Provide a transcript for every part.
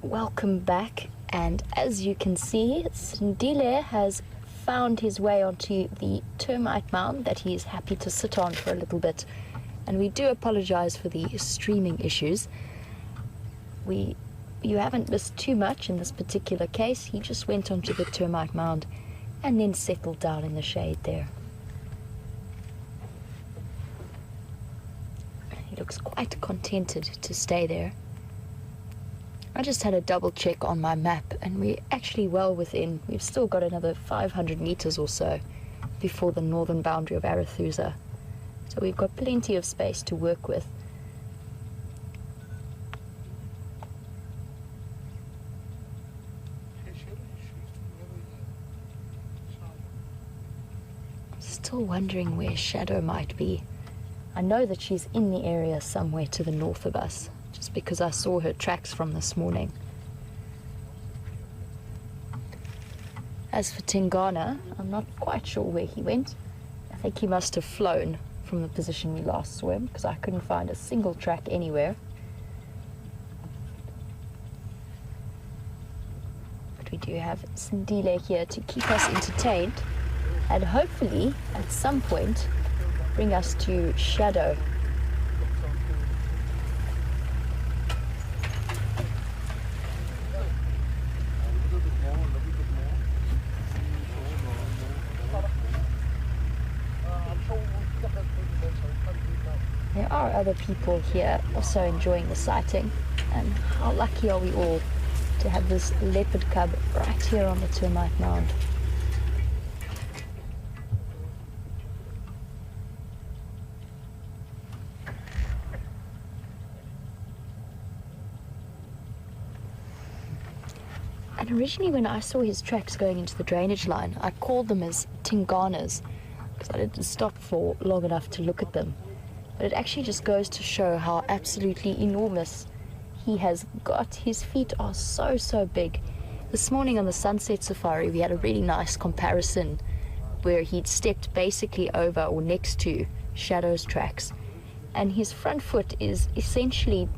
Welcome back, and as you can see, Sindile has found his way onto the termite mound that he is happy to sit on for a little bit. And we do apologize for the streaming issues. You haven't missed too much in this particular case. He just went onto the termite mound and then settled down in the shade there. He looks quite contented to stay there. I just had a double check on my map, and we're actually well within. We've still got another 500 meters or so before the northern boundary of Arethusa. So we've got plenty of space to work with. Still wondering where Shadow might be. I know that she's in the area somewhere to the north of us, just because I saw her tracks from this morning. As for Tingana, I'm not quite sure where he went. I think he must have flown from the position we last saw him, because I couldn't find a single track anywhere. But we do have Sindile here to keep us entertained, and hopefully, at some point, bring us to Shadow. There are other people here also enjoying the sighting, and how lucky are we all to have this leopard cub right here on the termite mound. And originally when I saw his tracks going into the drainage line, I called them as Tinganas, because I didn't stop for long enough to look at them. But it actually just goes to show how absolutely enormous he has got. His feet are so big. This morning on the sunset safari, we had a really nice comparison where he'd stepped basically over or next to Shadow's tracks. And his front foot is essentially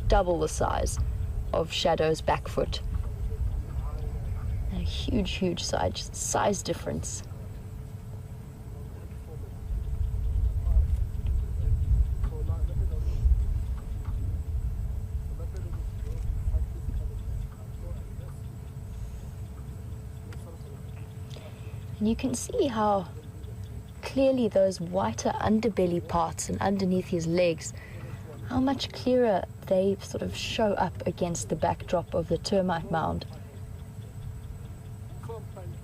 double the size of Shadow's back foot. A huge size difference. And you can see how clearly those whiter underbelly parts and underneath his legs, how much clearer they sort of show up against the backdrop of the termite mound.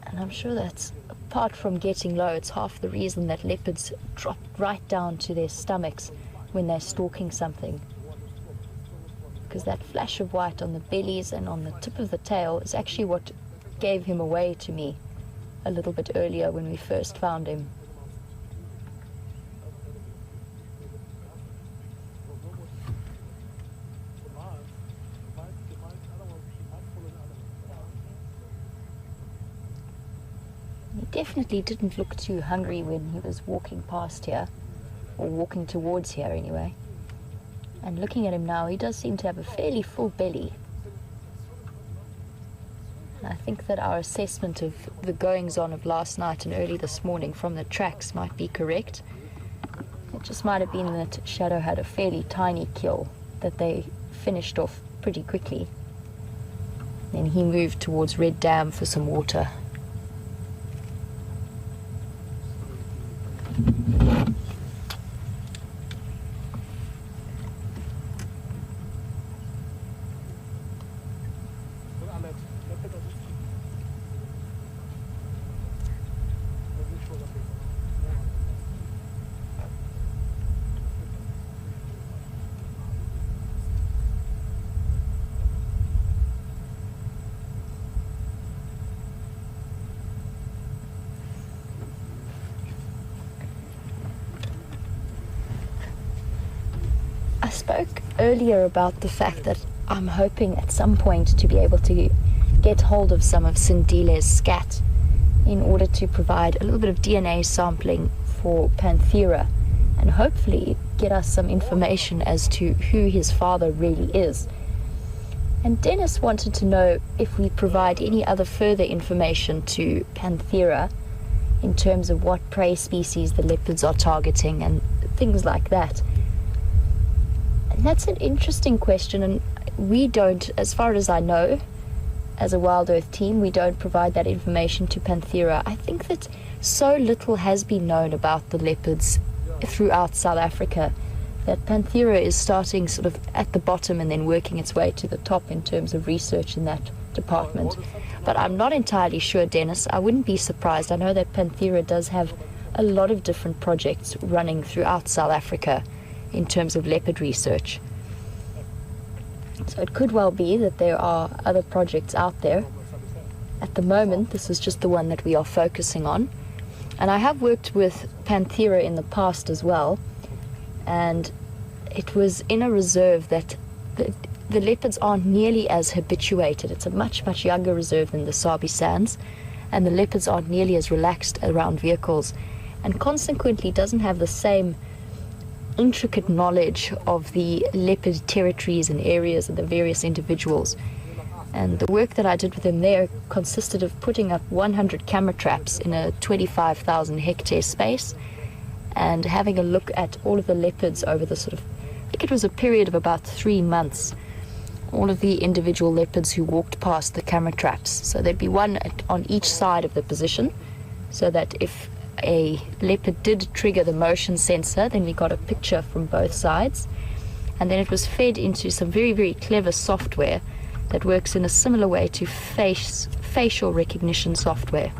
And I'm sure that's, apart from getting low, it's half the reason that leopards drop right down to their stomachs when they're stalking something. Because that flash of white on the bellies and on the tip of the tail is actually what gave him away to me a little bit earlier when we first found him. He definitely didn't look too hungry when he was walking past here, or walking towards here anyway. And looking at him now, he does seem to have a fairly full belly. And I think that our assessment of the goings-on of last night and early this morning from the tracks might be correct. It just might have been that Shadow had a fairly tiny kill that they finished off pretty quickly. Then he moved towards Red Dam for some water. I spoke earlier about the fact that I'm hoping at some point to be able to get hold of some of Sindile's scat in order to provide a little bit of DNA sampling for Panthera and hopefully get us some information as to who his father really is. And Dennis wanted to know if we provide any other further information to Panthera in terms of what prey species the leopards are targeting and things like that. And that's an interesting question, and we don't, as far as I know, as a WildEarth team, we don't provide that information to Panthera. I think that so little has been known about the leopards throughout South Africa that Panthera is starting sort of at the bottom and then working its way to the top in terms of research in that department. But I'm not entirely sure, Dennis. I wouldn't be surprised. I know that Panthera does have a lot of different projects running throughout South Africa in terms of leopard research. So it could well be that there are other projects out there. At the moment, this is just the one that we are focusing on. And I have worked with Panthera in the past as well. And it was in a reserve that the leopards aren't nearly as habituated. It's a much, much younger reserve than the Sabi Sands, and the leopards aren't nearly as relaxed around vehicles, and consequently doesn't have the same intricate knowledge of the leopard territories and areas and the various individuals. And the work that I did with him there consisted of putting up 100 camera traps in a 25,000 hectare space, and having a look at all of the leopards over the sort of, I think it was a period of about 3 months, all of the individual leopards who walked past the camera traps. So there'd be one on each side of the position, so that if a leopard did trigger the motion sensor, then we got a picture from both sides. And then it was fed into some very, very clever software that works in a similar way to facial recognition software,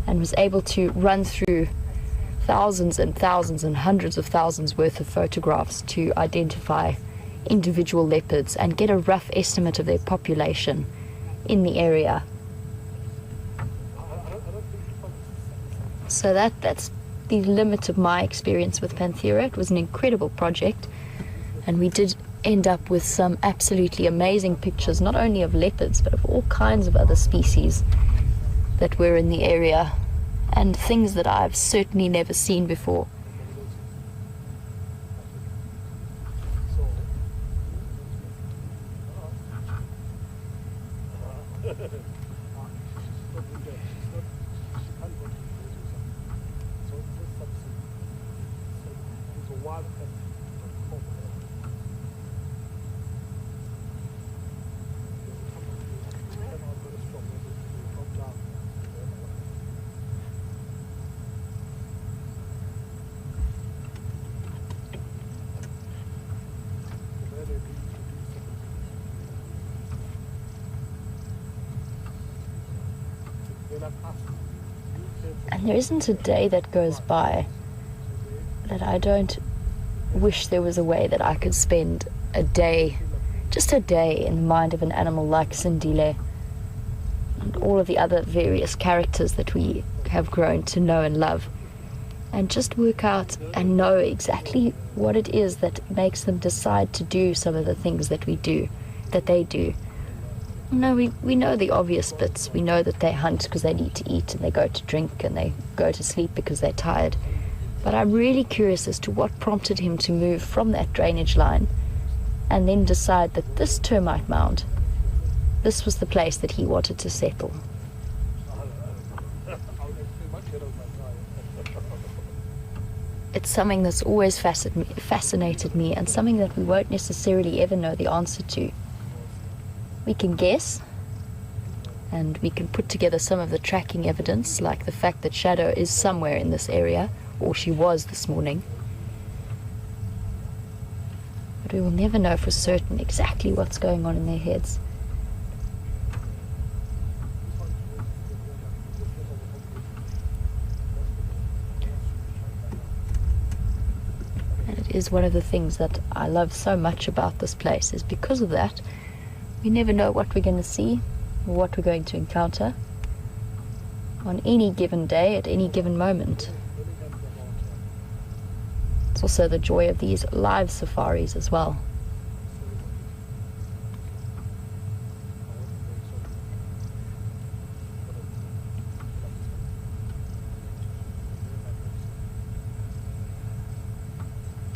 and was able to run through thousands and thousands and hundreds of thousands worth of photographs to identify individual leopards and get a rough estimate of their population in the area. So that's the limit of my experience with Panthera. It was an incredible project, and we did end up with some absolutely amazing pictures, not only of leopards but of all kinds of other species that were in the area, and things that I've certainly never seen before. And there isn't a day that goes by that I don't wish there was a way that I could spend a day, just a day, in the mind of an animal like Sindile and all of the other various characters that we have grown to know and love, and just work out and know exactly what it is that makes them decide to do some of the things that we do, that they do. No, we know the obvious bits. We know that they hunt because they need to eat, and they go to drink, and they go to sleep because they're tired. But I'm really curious as to what prompted him to move from that drainage line and then decide that this termite mound, this was the place that he wanted to settle. It's something that's always fascinated me, and something that we won't necessarily ever know the answer to. We can guess, and we can put together some of the tracking evidence, like the fact that Shadow is somewhere in this area, or she was this morning. But we will never know for certain exactly what's going on in their heads. And it is one of the things that I love so much about this place, is because of that, we never know what we're going to see or what we're going to encounter on any given day, at any given moment. It's also the joy of these live safaris as well.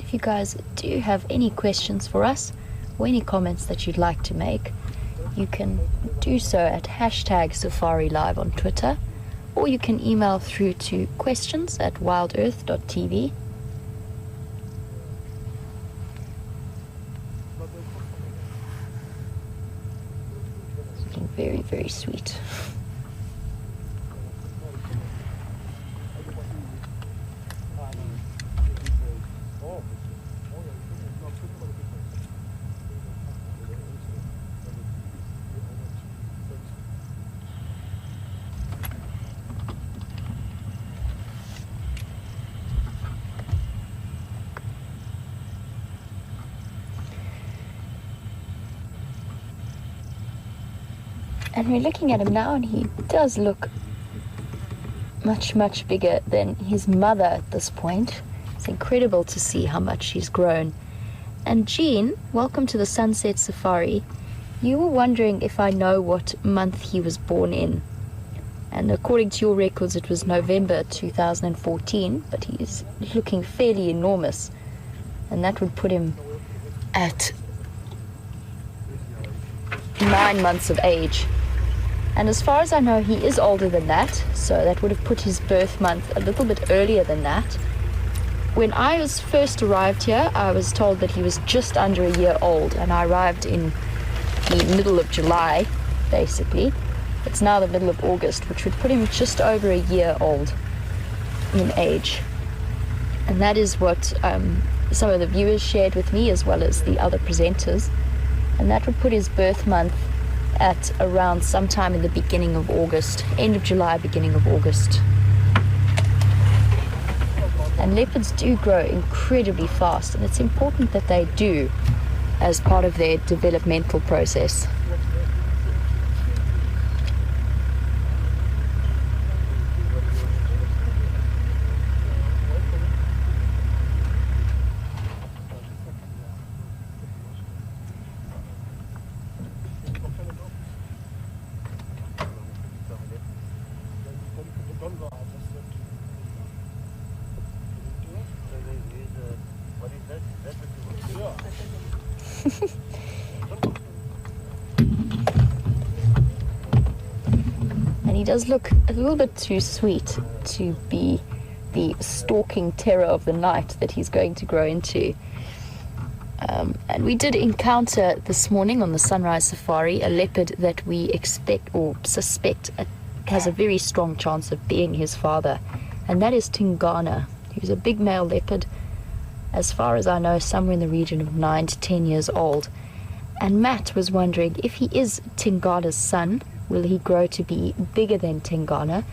If you guys do have any questions for us, or any comments that you'd like to make, you can do so at #SafariLive on Twitter, or you can email through to questions@wildearth.tv. It's looking very, very sweet. And we're looking at him now, and he does look much, much bigger than his mother at this point. It's incredible to see how much he's grown. And Jean, welcome to the Sunset Safari. You were wondering if I know what month he was born in. And according to your records, it was November 2014, but he's looking fairly enormous. And that would put him at 9 months of age. And as far as I know, he is older than that, so that would have put his birth month a little bit earlier than that. When I was first arrived here, I was told that he was just under a year old, and I arrived in the middle of July, basically. It's now the middle of August, which would put him just over a year old in age. And that is what some of the viewers shared with me, as well as the other presenters. And that would put his birth month at around sometime in the beginning of August, end of July, beginning of August. And leopards do grow incredibly fast, and it's important that they do as part of their developmental process. And he does look a little bit too sweet to be the stalking terror of the night that he's going to grow into. And we did encounter this morning on the Sunrise Safari a leopard that we expect or suspect has a very strong chance of being his father, and that is Tingana. He's a big male leopard, as far as I know, somewhere in the region of 9 to 10 years old. And Matt was wondering, if he is Tingana's son, will he grow to be bigger than Tingana?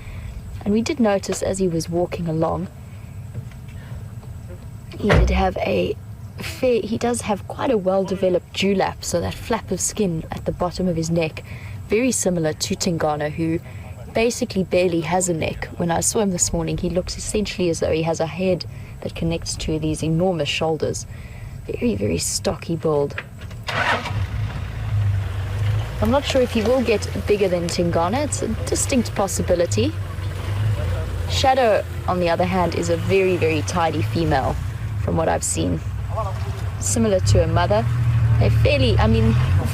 And we did notice as he was walking along, he does have quite a well-developed dewlap, so that flap of skin at the bottom of his neck, very similar to Tingana, who basically barely has a neck. When I saw him this morning, he looks essentially as though he has a head that connects to these enormous shoulders. Very, very stocky build. I'm not sure if he will get bigger than Tingana. It's a distinct possibility. Shadow, on the other hand, is a very, very tidy female from what I've seen. Similar to her mother. They're fairly,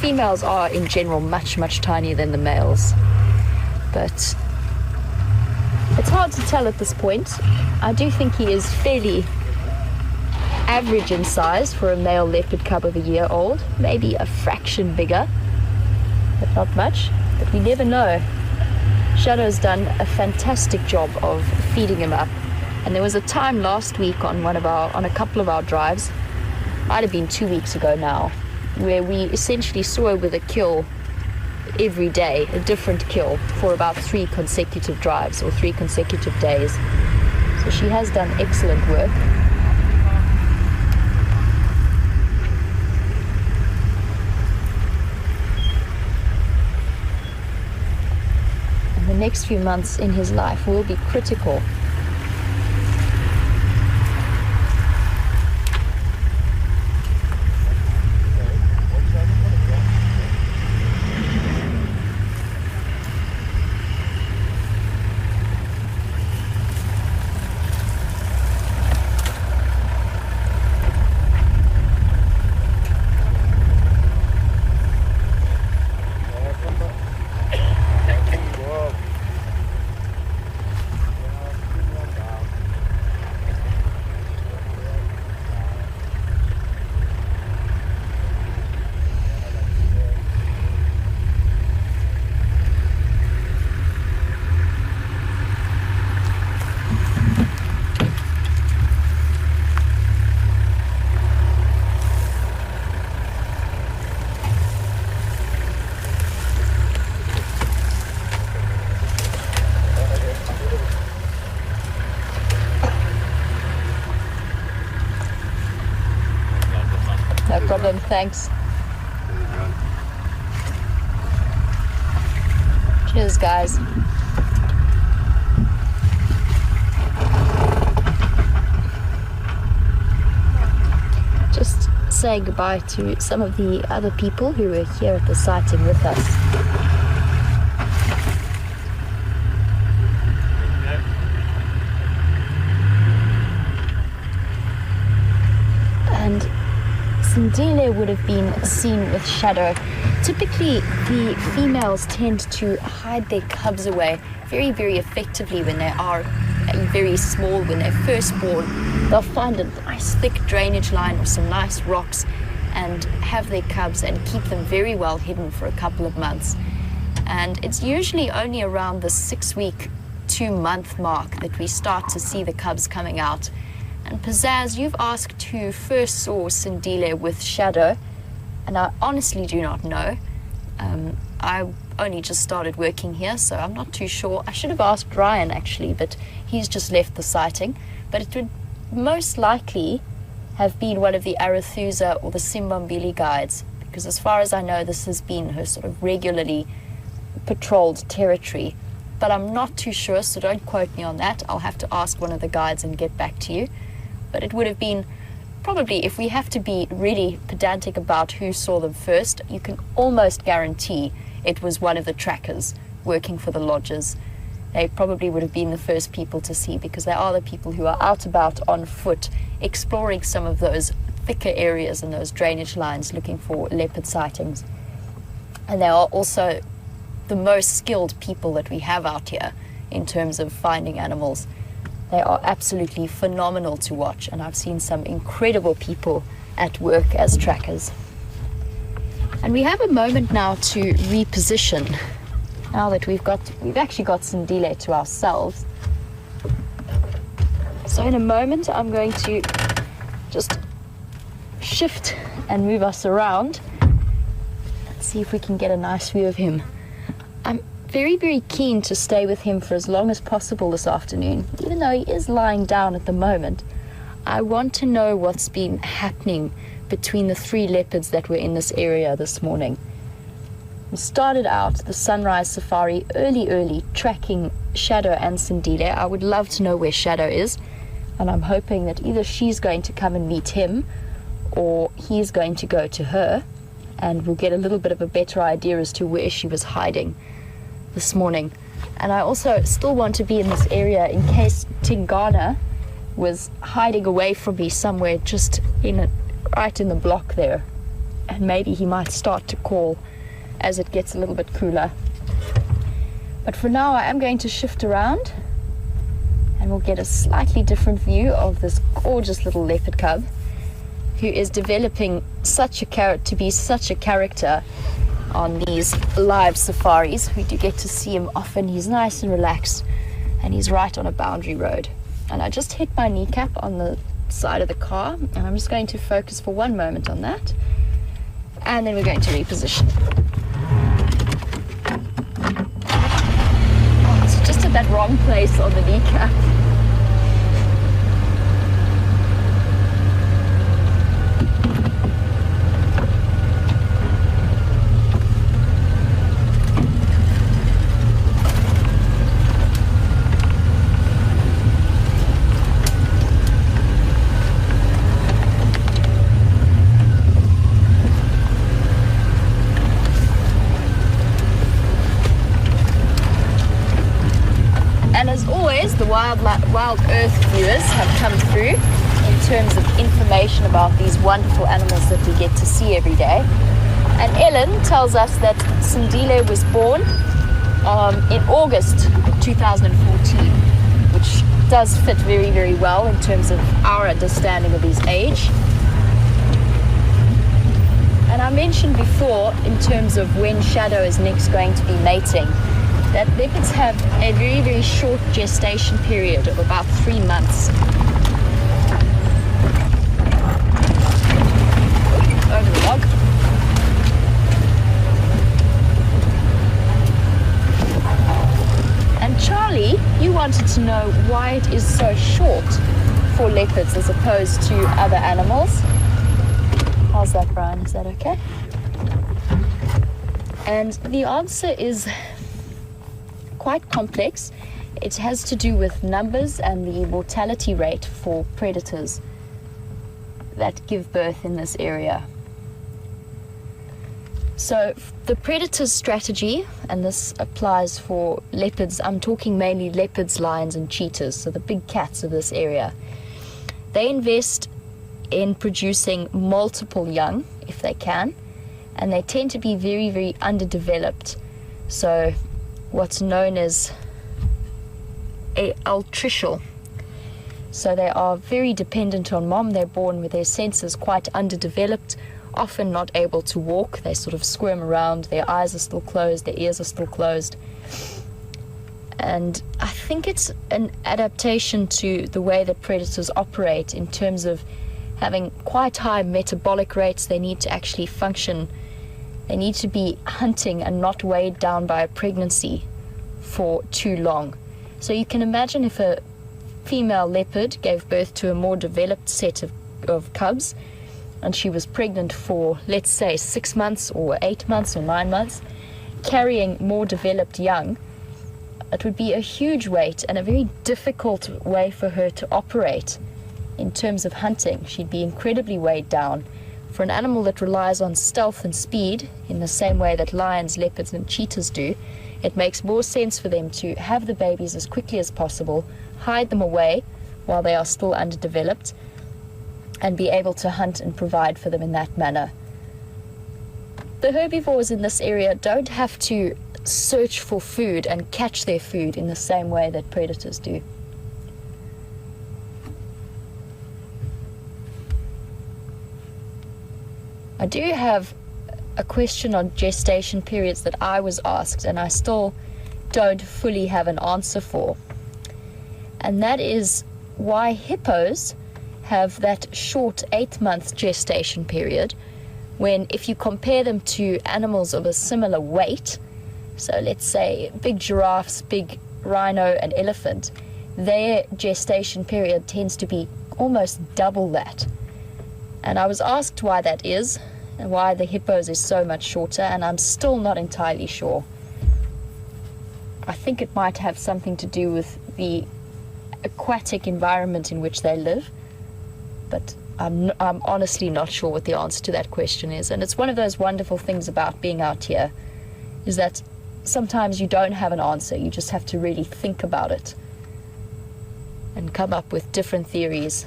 females are in general much, much tinier than the males. But it's hard to tell at this point. I do think he is fairly average in size for a male leopard cub of a year old. Maybe a fraction bigger, but not much. But we never know. Shadow's done a fantastic job of feeding him up. And there was a time last week on a couple of our drives, might have been 2 weeks ago now, where we essentially saw her with a kill every day, a different kill, for about 3 consecutive drives or 3 consecutive days. So she has done excellent work. And the next few months in his life will be critical. thanks. Cheers, guys. Just saying goodbye to some of the other people who were here at the sighting with us. And Sindile would have been seen with shadow. Typically, the females tend to hide their cubs away very, very effectively when they are very small. When they're first born, they'll find a nice thick drainage line or some nice rocks and have their cubs and keep them very well hidden for a couple of months. And it's usually only around the 6-week, 2-month mark that we start to see the cubs coming out. And Pizzazz, you've asked who first saw Sindile with shadow, and I honestly do not know. I only just started working here, so I'm not too sure. I should have asked Ryan actually, but he's just left the sighting. But it would most likely have been one of the Arathusa or the Simbambili guides, because as far as I know, this has been her sort of regularly patrolled territory. But I'm not too sure, so don't quote me on that. I'll have to ask one of the guides and get back to you. But it would have been probably, if we have to be really pedantic about who saw them first, you can almost guarantee it was one of the trackers working for the lodges. They probably would have been the first people to see, because they are the people who are out about on foot, exploring some of those thicker areas and those drainage lines looking for leopard sightings. And they are also the most skilled people that we have out here in terms of finding animals. They are absolutely phenomenal to watch, and I've seen some incredible people at work as trackers. And we have a moment now to reposition, now that we've actually got Sindile to ourselves. So in a moment I'm going to just shift and move us around and see if we can get a nice view of him. I'm very, very keen to stay with him for as long as possible this afternoon. Even though he is lying down at the moment, I want to know what's been happening between the 3 leopards that were in this area this morning. We started out the sunrise safari early, tracking Shadow and Sindile. I would love to know where Shadow is, and I'm hoping that either she's going to come and meet him or he's going to go to her, and we'll get a little bit of a better idea as to where she was hiding this morning. And I also still want to be in this area in case Tingana was hiding away from me somewhere just right in the block there, and maybe he might start to call as it gets a little bit cooler. But for now I am going to shift around and we'll get a slightly different view of this gorgeous little leopard cub who is developing to be such a character on these live safaris. We do get to see him often. He's nice and relaxed, and he's right on a boundary road. And I just hit my kneecap on the side of the car, and I'm just going to focus for one moment on that, and then we're going to reposition. Oh, it's just at that wrong place on the kneecap. The WildEarth viewers have come through in terms of information about these wonderful animals that we get to see every day. And Ellen tells us that Sindile was born in August 2014, which does fit very, very well in terms of our understanding of his age. And I mentioned before, in terms of when Shadow is next going to be mating, that leopards have a very, very short gestation period of about 3 months. Over the log. And Charlie, you wanted to know why it is so short for leopards as opposed to other animals. I'll How's that, Brian? Is that okay? And the answer is quite complex. It has to do with numbers and the mortality rate for predators that give birth in this area. So the predator's strategy, and this applies for leopards, I'm talking mainly leopards, lions and cheetahs, so the big cats of this area, they invest in producing multiple young if they can, and they tend to be very, very underdeveloped. So what's known as altricial. So they are very dependent on mom. They're born with their senses quite underdeveloped, often not able to walk. They sort of squirm around. Their eyes are still closed. Their ears are still closed. And I think it's an adaptation to the way that predators operate in terms of having quite high metabolic rates. They need to actually function. They need to be hunting and not weighed down by a pregnancy for too long. So you can imagine if a female leopard gave birth to a more developed set of cubs, and she was pregnant for, let's say, 6 months or 8 months or 9 months, carrying more developed young, it would be a huge weight and a very difficult way for her to operate in terms of hunting. She'd be incredibly weighed down. For an animal that relies on stealth and speed in the same way that lions, leopards and cheetahs do, it makes more sense for them to have the babies as quickly as possible, hide them away while they are still underdeveloped, and be able to hunt and provide for them in that manner. The herbivores in this area don't have to search for food and catch their food in the same way that predators do. I do have a question on gestation periods that I was asked, and I still don't fully have an answer for. And that is why hippos have that short 8-month gestation period, when if you compare them to animals of a similar weight, so let's say big giraffes, big rhino and elephant, their gestation period tends to be almost double that. And I was asked why that is, and why the hippos is so much shorter, and I'm still not entirely sure. I think it might have something to do with the aquatic environment in which they live, but I'm honestly not sure what the answer to that question is. And it's one of those wonderful things about being out here, is that sometimes you don't have an answer. You just have to really think about it and come up with different theories.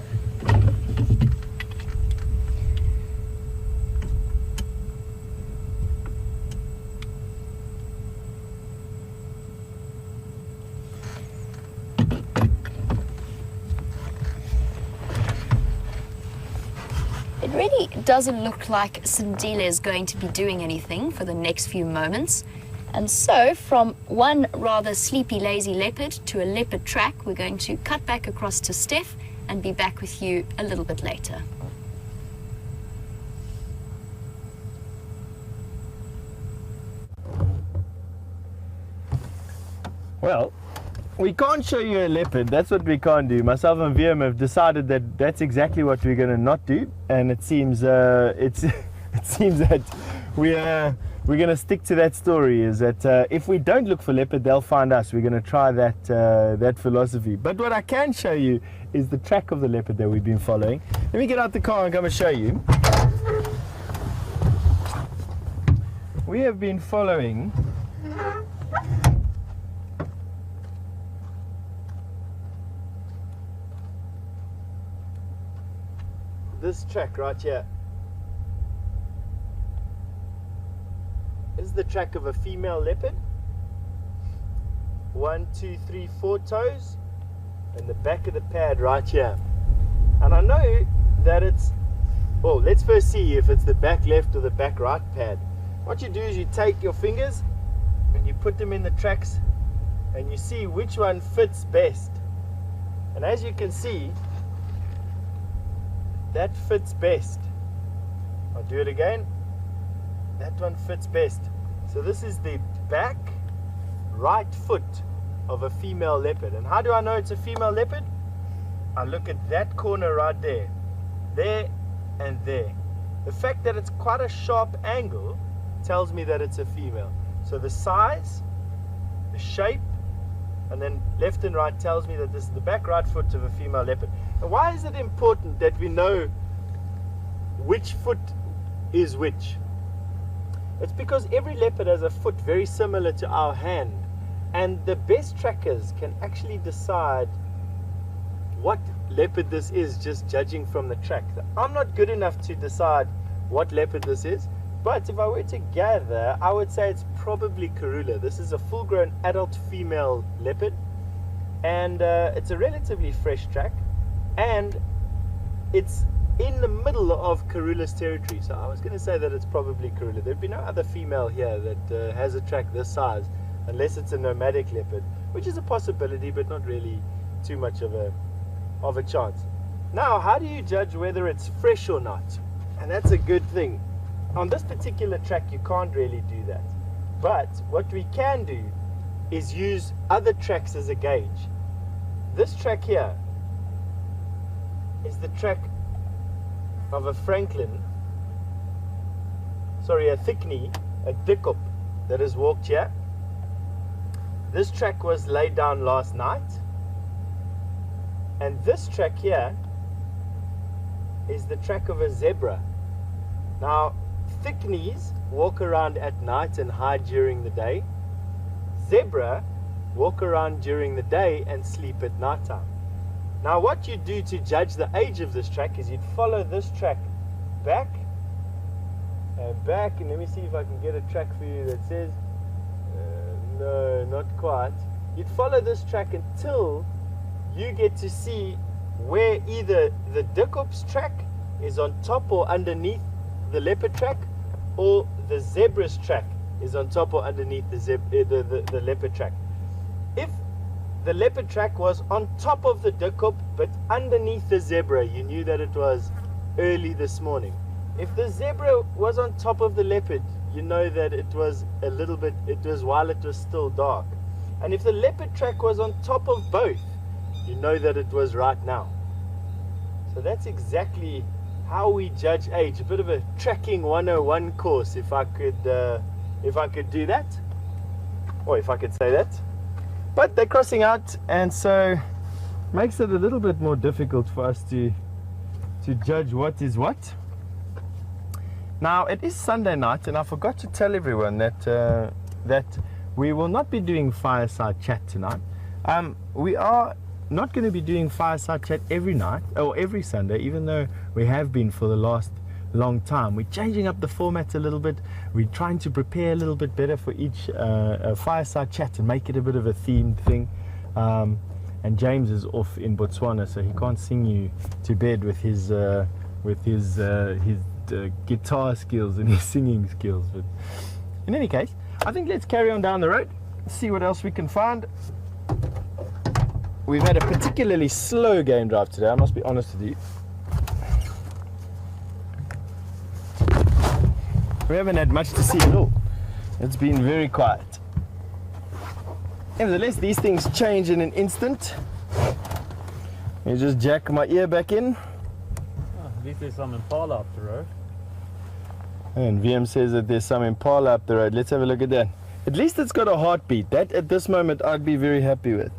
It really doesn't look like Sindile is going to be doing anything for the next few moments. And so from one rather sleepy, lazy leopard to a leopard track, we're going to cut back across to Steph and be back with you a little bit later. Well, we can't show you a leopard. That's what we can't do. Myself and Viam have decided that that's exactly what we're going to not do, and it seems it seems that we're going to stick to that story. Is that if we don't look for leopard, they'll find us. We're going to try that philosophy. But what I can show you is the track of the leopard that we've been following. Let me get out the car and come and show you. We have been following this track right here. This is the track of a female leopard. 1, 2, 3, 4 toes, and the back of the pad right here. And I know that it's, well, let's first see if it's the back left or the back right pad. What you do is you take your fingers and you put them in the tracks and you see which one fits best. And as you can see, that fits best. I'll do it again. That one fits best. So this is the back right foot of a female leopard. And how do I know it's a female leopard? I look at that corner right there, there and there. The fact that it's quite a sharp angle tells me that it's a female. So the size, the shape, and then left and right tells me that this is the back right foot of a female leopard. And why is it important that we know which foot is which? It's because every leopard has a foot very similar to our hand, and the best trackers can actually decide what leopard this is just judging from the track. I'm not good enough to decide what leopard this is, but if I were to gather, I would say it's probably Karula. This is a full-grown adult female leopard, and it's a relatively fresh track, and it's in the middle of Karula's territory. So I was going to say that it's probably Karula. There'd be no other female here that has a track this size, unless it's a nomadic leopard, which is a possibility, but not really too much of a chance. Now, how do you judge whether it's fresh or not? And that's a good thing. On this particular track, you can't really do that. But what we can do is use other tracks as a gauge. This track here is the track of a Franklin, sorry, a Thickney, a Dickup that has walked here. This track was laid down last night. And this track here is the track of a zebra. Now, Thickneys walk around at night and hide during the day. Zebra walk around during the day and sleep at night time. Now, what you do to judge the age of this track is you'd follow this track back and back, and let me see if I can get a track for you that says, no, not quite. You'd follow this track until you get to see where either the Dickup's track is on top or underneath the leopard track, or the zebra's track is on top or underneath the leopard track. If the leopard track was on top of the Dickup but underneath the zebra, you knew that it was early this morning. If the zebra was on top of the leopard, you know that it was while it was still dark. And if the leopard track was on top of both, you know that it was right now. So that's exactly how we judge age. A bit of a tracking 101 course, if I could do that, or if I could say that. But they're crossing out, and so makes it a little bit more difficult for us to judge what is what. Now, it is Sunday night, and I forgot to tell everyone that we will not be doing fireside chat tonight. We are not going to be doing fireside chat every night or every Sunday, even though we have been for the last long time. We're changing up the format a little bit. We're trying to prepare a little bit better for each fireside chat and make it a bit of a themed thing. And James is off in Botswana, so he can't sing you to bed with his guitar skills and his singing skills. But in any case, I think let's carry on down the road, see what else we can find. We've had a particularly slow game drive today, I must be honest with you. We haven't had much to see at all. It's been very quiet. Nevertheless, these things change in an instant. You just jack my ear back in. Oh, at least there's some impala up the road. And VM says that there's some impala up the road. Let's have a look at that. At least it's got a heartbeat. That at this moment I'd be very happy with.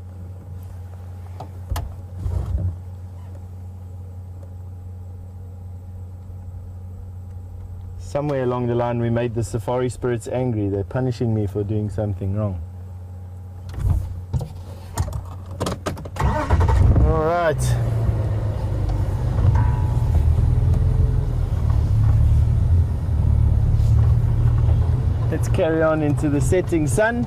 Somewhere along the line we made the safari spirits angry. They're punishing me for doing something wrong. All right. Let's carry on into the setting sun.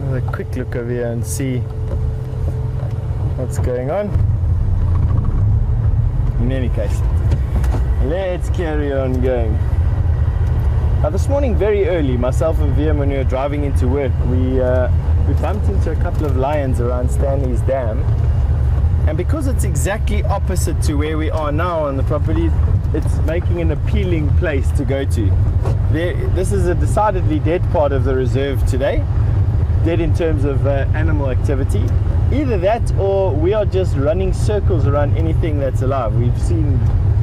Have a quick look over here and see what's going on. In any case, let's carry on going. Now this morning very early, myself and VM, when we were driving into work, we bumped into a couple of lions around Stanley's Dam, and because it's exactly opposite to where we are now on the property, it's making an appealing place to go to. This is a decidedly dead part of the reserve today, dead in terms of animal activity. Either that, or we are just running circles around anything that's alive. We've seen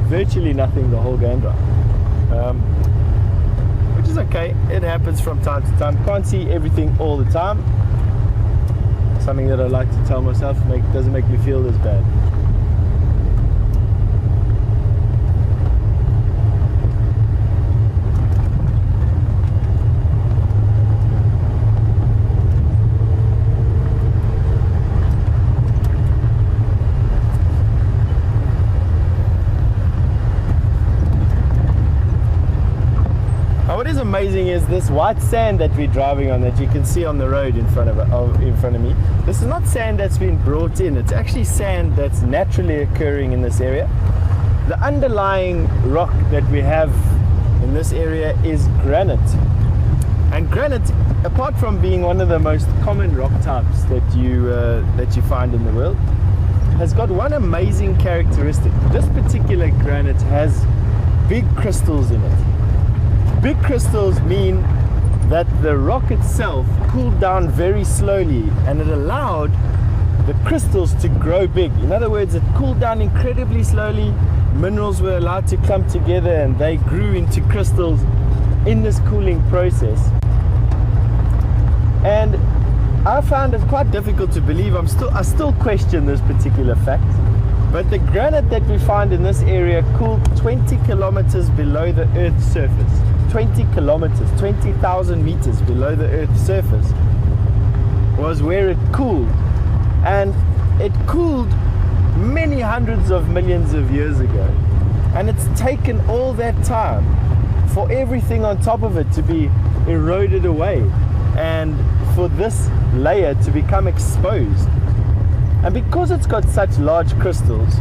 virtually nothing the whole game drive, which is okay. It happens from time to time. Can't see everything all the time. Something that I like to tell myself doesn't make me feel as bad. What is amazing is this white sand that we're driving on, that you can see on the road in front of me. This is not sand that's been brought in. It's actually sand that's naturally occurring in this area. The underlying rock that we have in this area is granite. And granite, apart from being one of the most common rock types that you find in the world, has got one amazing characteristic. This particular granite has big crystals in it. Big crystals mean that the rock itself cooled down very slowly, and it allowed the crystals to grow big. In other words, it cooled down incredibly slowly. Minerals were allowed to clump together, and they grew into crystals in this cooling process. And I found it quite difficult to believe. I still question this particular fact. But the granite that we find in this area cooled 20 kilometers below the Earth's surface. 20 kilometers, 20,000 meters below the Earth's surface was where it cooled. And it cooled many hundreds of millions of years ago. And it's taken all that time for everything on top of it to be eroded away, and for this layer to become exposed. And because it's got such large crystals,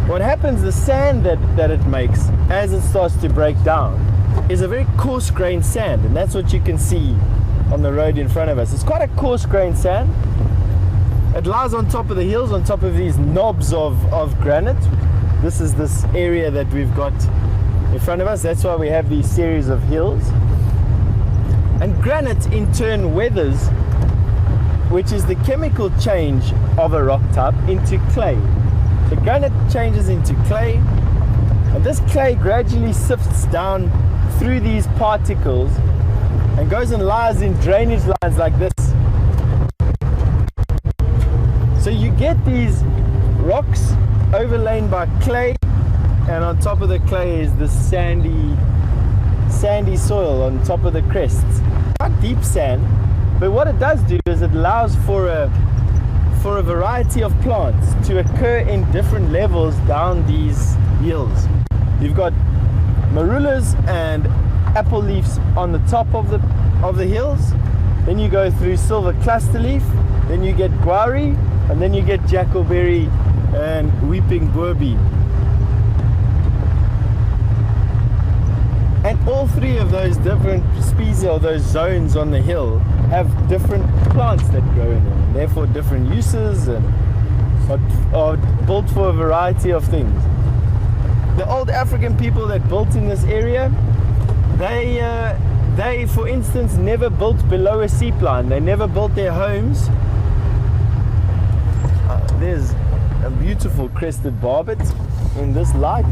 what happens, the sand that it makes as it starts to break down is a very coarse grained sand, and that's what you can see on the road in front of us. It's quite a coarse grained sand. It lies on top of the hills, on top of these knobs of granite. This is this area that we've got in front of us. That's why we have these series of hills. And granite in turn weathers, which is the chemical change of a rock type, into clay. So granite changes into clay, and this clay gradually sifts down through these particles and goes and lies in drainage lines like this. So you get these rocks overlain by clay, and on top of the clay is this sandy soil on top of the crests. Not deep sand, but what it does do is it allows for a variety of plants to occur in different levels down these hills. You've got marulas and apple leaves on the top of the hills. Then you go through silver cluster leaf. Then you get guari, and then you get jackalberry and weeping boerbean. And all three of those different species, or those zones on the hill, have different plants that grow in them, and therefore different uses, and are built for a variety of things. The old African people that built in this area, they for instance never built below a seepline. They never built their homes. There's a beautiful crested barbet in this light.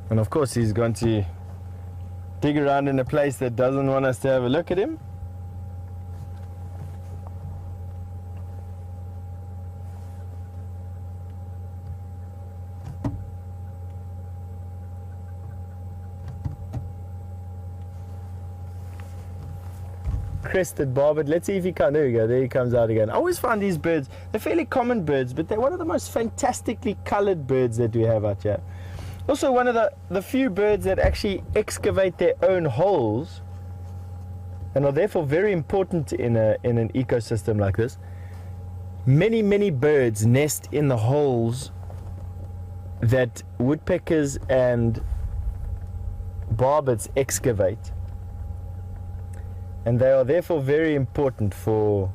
And of course he's going to dig around in a place that doesn't want us to have a look at him. Crested barbet. Let's see if he can. There we go. There he comes out again. I always find these birds, they're fairly common birds, but they're one of the most fantastically colored birds that we have out here. Also one of the few birds that actually excavate their own holes, and are therefore very important in an ecosystem like this. Many birds nest in the holes that woodpeckers and barbets excavate, and they are therefore very important for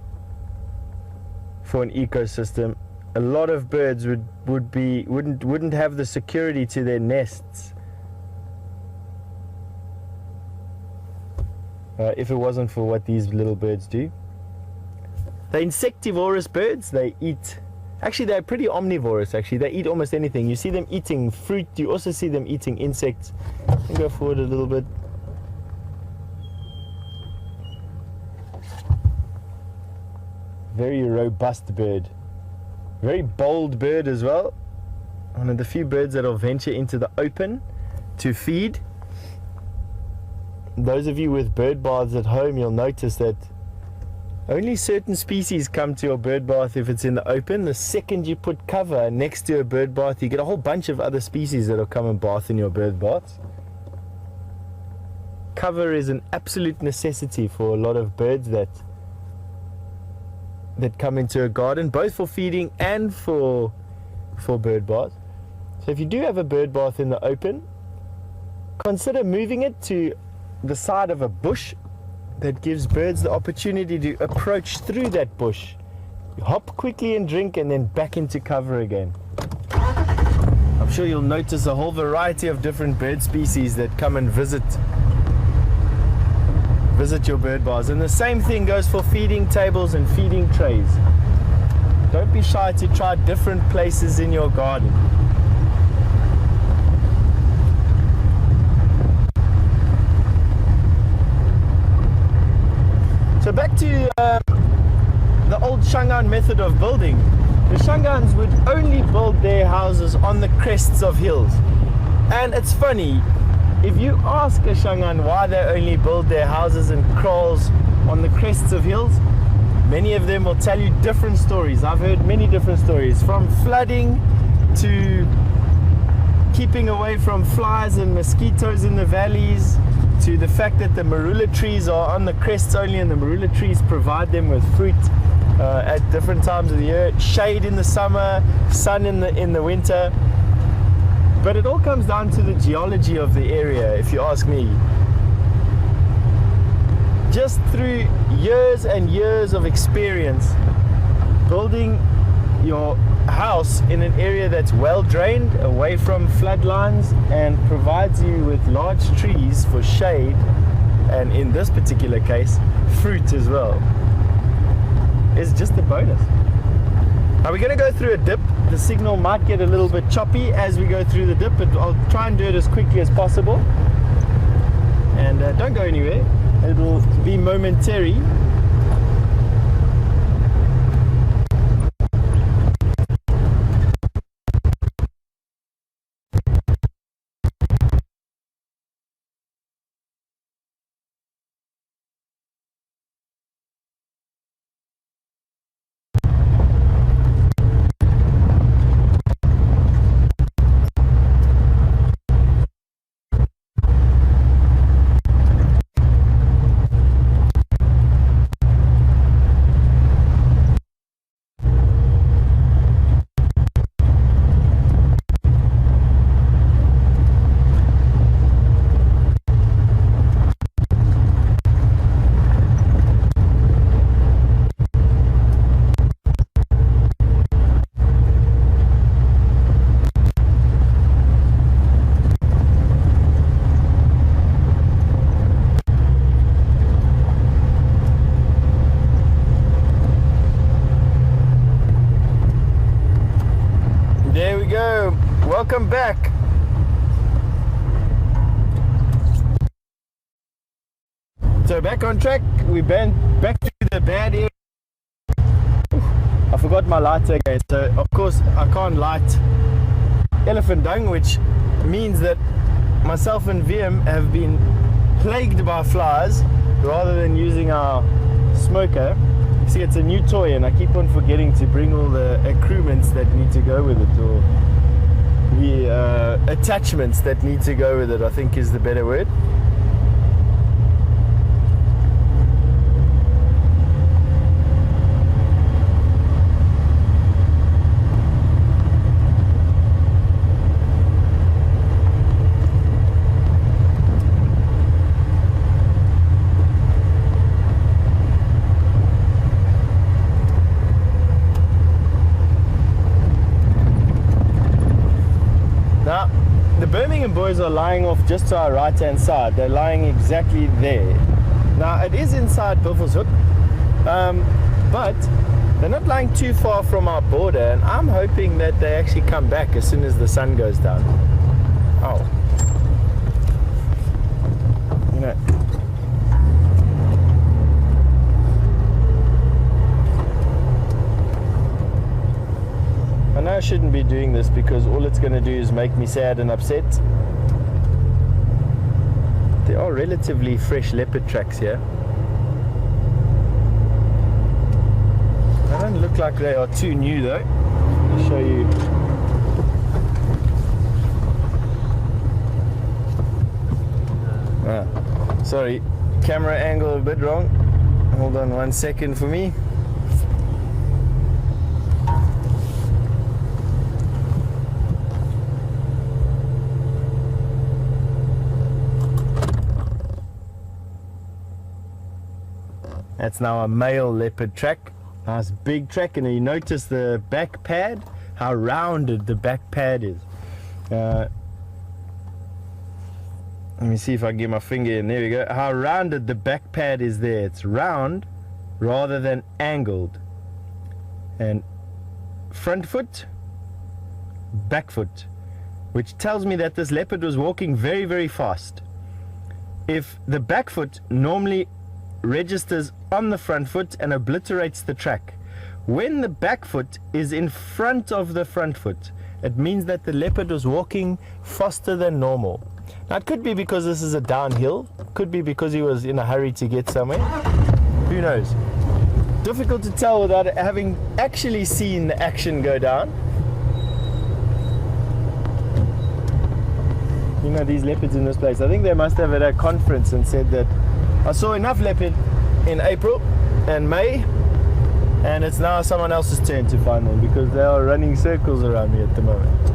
an ecosystem. a lot of birds wouldn't have the security to their nests if it wasn't for what these little birds do. They're insectivorous birds. They eat, actually they're pretty omnivorous actually. They eat almost anything. You see them eating fruit, you also see them eating insects. I'll go forward a little bit. Very robust bird. Very bold bird as well. One of the few birds that will venture into the open to feed. Those of you with bird baths at home, you'll notice that only certain species come to your bird bath if it's in the open. The second you put cover next to a bird bath, you get a whole bunch of other species that will come and bath in your bird baths. Cover is an absolute necessity for a lot of birds that come into a garden, both for feeding and for bird baths. So if you do have a bird bath in the open, consider moving it to the side of a bush that gives birds the opportunity to approach through that bush. You hop quickly and drink and then back into cover again. I'm sure you'll notice a whole variety of different bird species that come and visit your bird baths. And the same thing goes for feeding tables and feeding trays. Don't be shy to try different places in your garden. So back to the old Shangaan method of building. The Shangaans would only build their houses on the crests of hills. And it's funny, if you ask a Shangaan why they only build their houses and kraals on the crests of hills, many of them will tell you different stories. I've heard many different stories, from flooding to keeping away from flies and mosquitoes in the valleys, to the fact that the marula trees are on the crests only, and the marula trees provide them with fruit at different times of the year, shade in the summer, sun in the winter. But it all comes down to the geology of the area, if you ask me. Just through years and years of experience building your house in an area that's well drained, away from flood lines, and provides you with large trees for shade, and in this particular case fruit as well, is just a bonus. Now we're going to go through a dip. The signal might get a little bit choppy as we go through the dip, but I'll try and do it as quickly as possible. And don't go anywhere, it'll be momentary. Welcome back. So back on track, we went back to the bad area. I forgot my lighter again, so of course I can't light elephant dung, which means that myself and VM have been plagued by flies rather than using our smoker. See, it's a new toy and I keep on forgetting to bring all the accoutrements that need to go with it, or the attachments that need to go with it, I think is the better word. Birmingham boys are lying off just to our right hand side. They're lying exactly there. Now it is inside Buffelshoek, but they're not lying too far from our border, and I'm hoping that they actually come back as soon as the sun goes down. Oh. You know. I know I shouldn't be doing this because all it's going to do is make me sad and upset. There are relatively fresh leopard tracks here. They don't look like they are too new though. I'll show you. Sorry, camera angle a bit wrong. Hold on 1 second for me. That's now a male leopard track. Nice big track, and you notice the back pad, how rounded the back pad is. Let me see if I can get my finger in. There we go. How rounded the back pad is there. It's round rather than angled. And front foot, back foot, which tells me that this leopard was walking very, very fast. If the back foot normally registers on the front foot and obliterates the track, when the back foot is in front of the front foot, it means that the leopard was walking faster than normal. Now it could be because this is a downhill, could be because he was in a hurry to get somewhere, who knows. Difficult to tell without having actually seen the action go down. You know, these leopards in this place, I think they must have at a conference and said that I saw enough leopard in April and May, and it's now someone else's turn to find them because they are running circles around me at the moment.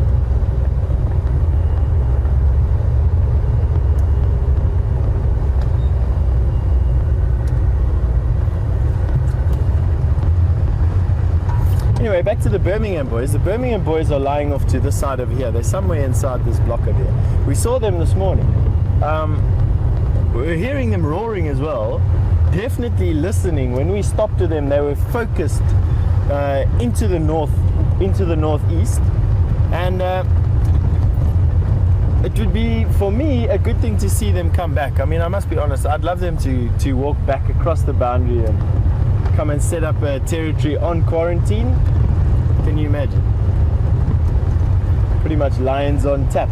Anyway, back to the Birmingham boys. The Birmingham boys are lying off to this side over here. They're somewhere inside this block over here. We saw them this morning. We were hearing them roaring as well. Definitely listening. When we stopped to them, they were focused into the northeast, and it would be for me a good thing to see them come back. I mean, I must be honest, I'd love them to walk back across the boundary and come and set up a territory on quarantine. Can you imagine? Pretty much lions on tap.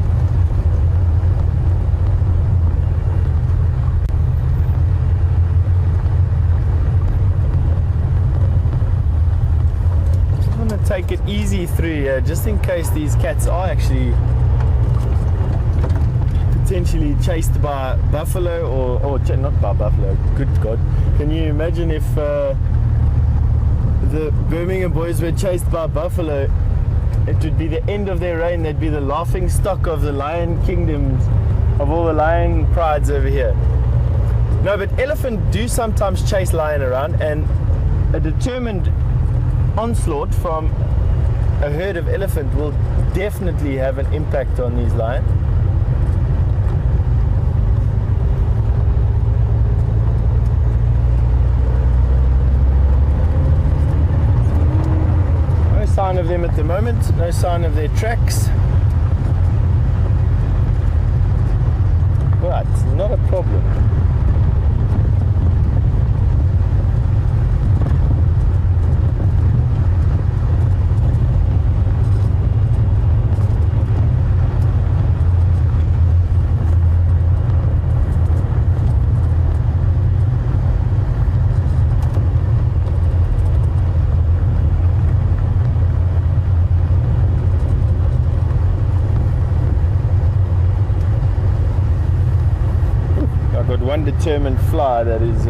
Take it easy through here, just in case these cats are actually potentially chased by buffalo or not by buffalo. Good God, can you imagine if the Birmingham boys were chased by buffalo? It would be the end of their reign. They'd be the laughing stock of the lion kingdoms, of all the lion prides over here. No, but elephant do sometimes chase lion around, and a determined onslaught from a herd of elephant will definitely have an impact on these lions. No sign of them at the moment, no sign of their tracks. But not a problem. One determined fly that is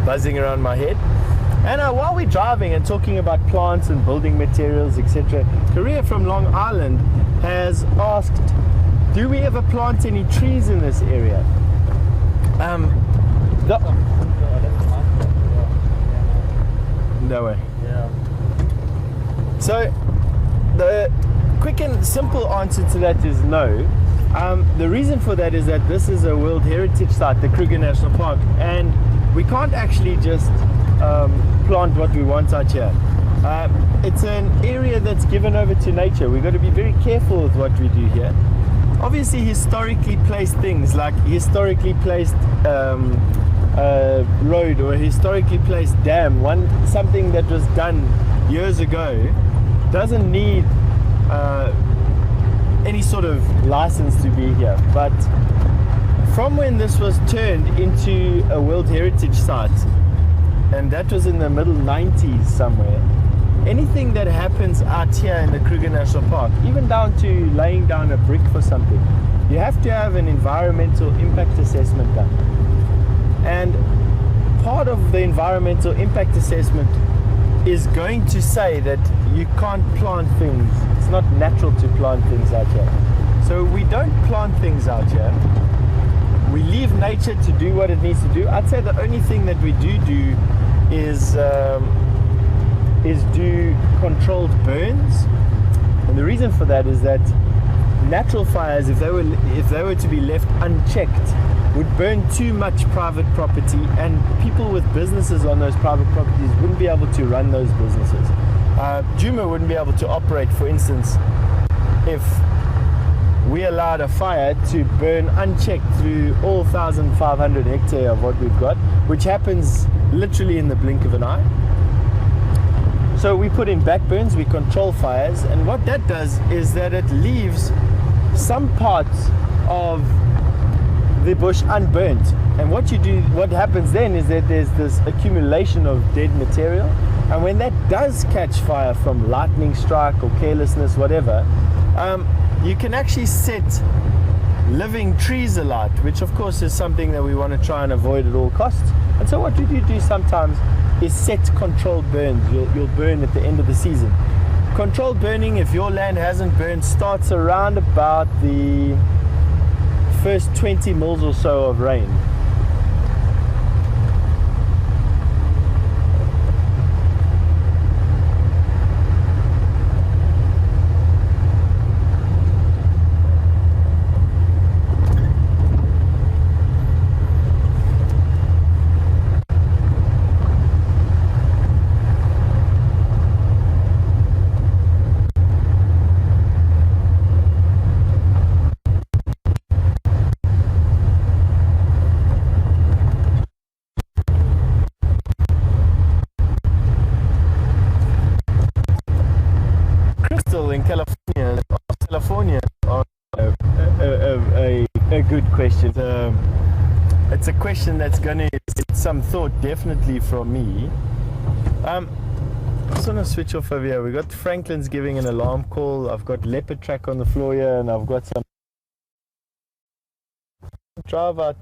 buzzing around my head. And while we're driving and talking about plants and building materials, etc., Korea from Long Island has asked, do we ever plant any trees in this area? No way. Yeah. So the quick and simple answer to that is no. The reason for that is that this is a World Heritage Site, the Kruger National Park, and we can't actually just plant what we want out here. It's an area that's given over to nature. We've got to be very careful with what we do here. Obviously, historically placed things like historically placed road or a historically placed dam, something that was done years ago, doesn't need any sort of license to be here. But from when this was turned into a World Heritage Site, and that was in the middle 90s somewhere, anything that happens out here in the Kruger National Park, even down to laying down a brick for something, you have to have an environmental impact assessment done. And part of the environmental impact assessment is going to say that you can't plant things. It's not natural to plant things out here. So we don't plant things out here. We leave nature to do what it needs to do. I'd say the only thing that we do is do controlled burns. And the reason for that is that natural fires, if they were to be left unchecked, would burn too much private property, and people with businesses on those private properties wouldn't be able to run those businesses. Juma wouldn't be able to operate, for instance, if we allowed a fire to burn unchecked through all 1,500 hectares of what we've got, which happens literally in the blink of an eye. So we put in backburns, we control fires, and what that does is that it leaves some parts of the bush unburnt. And what happens then is that there's this accumulation of dead material, and when that does catch fire from lightning strike or carelessness, whatever, you can actually set living trees alight, which of course is something that we want to try and avoid at all costs. And so what we do sometimes is set controlled burns. You'll burn at the end of the season. Controlled burning, if your land hasn't burned, starts around about the first 20 mils or so of rain. California are a good question. It's a question that's going to get some thought definitely from me. I just want to switch off over here. We got Franklin's giving an alarm call. I've got leopard track on the floor here, and I've got some drive out.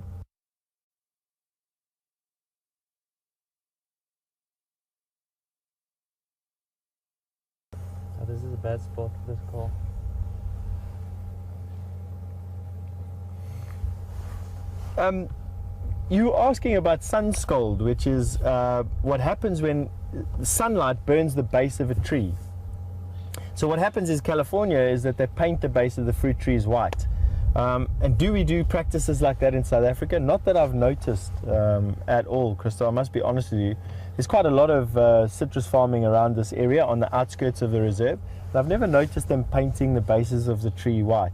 Oh, this is a bad spot for this call. You were asking about sun scald, which is what happens when sunlight burns the base of a tree. So what happens in California is that they paint the base of the fruit trees white. And do we do practices like that in South Africa? Not that I've noticed at all, Crystal. I must be honest with you. There's quite a lot of citrus farming around this area on the outskirts of the reserve. And I've never noticed them painting the bases of the tree white.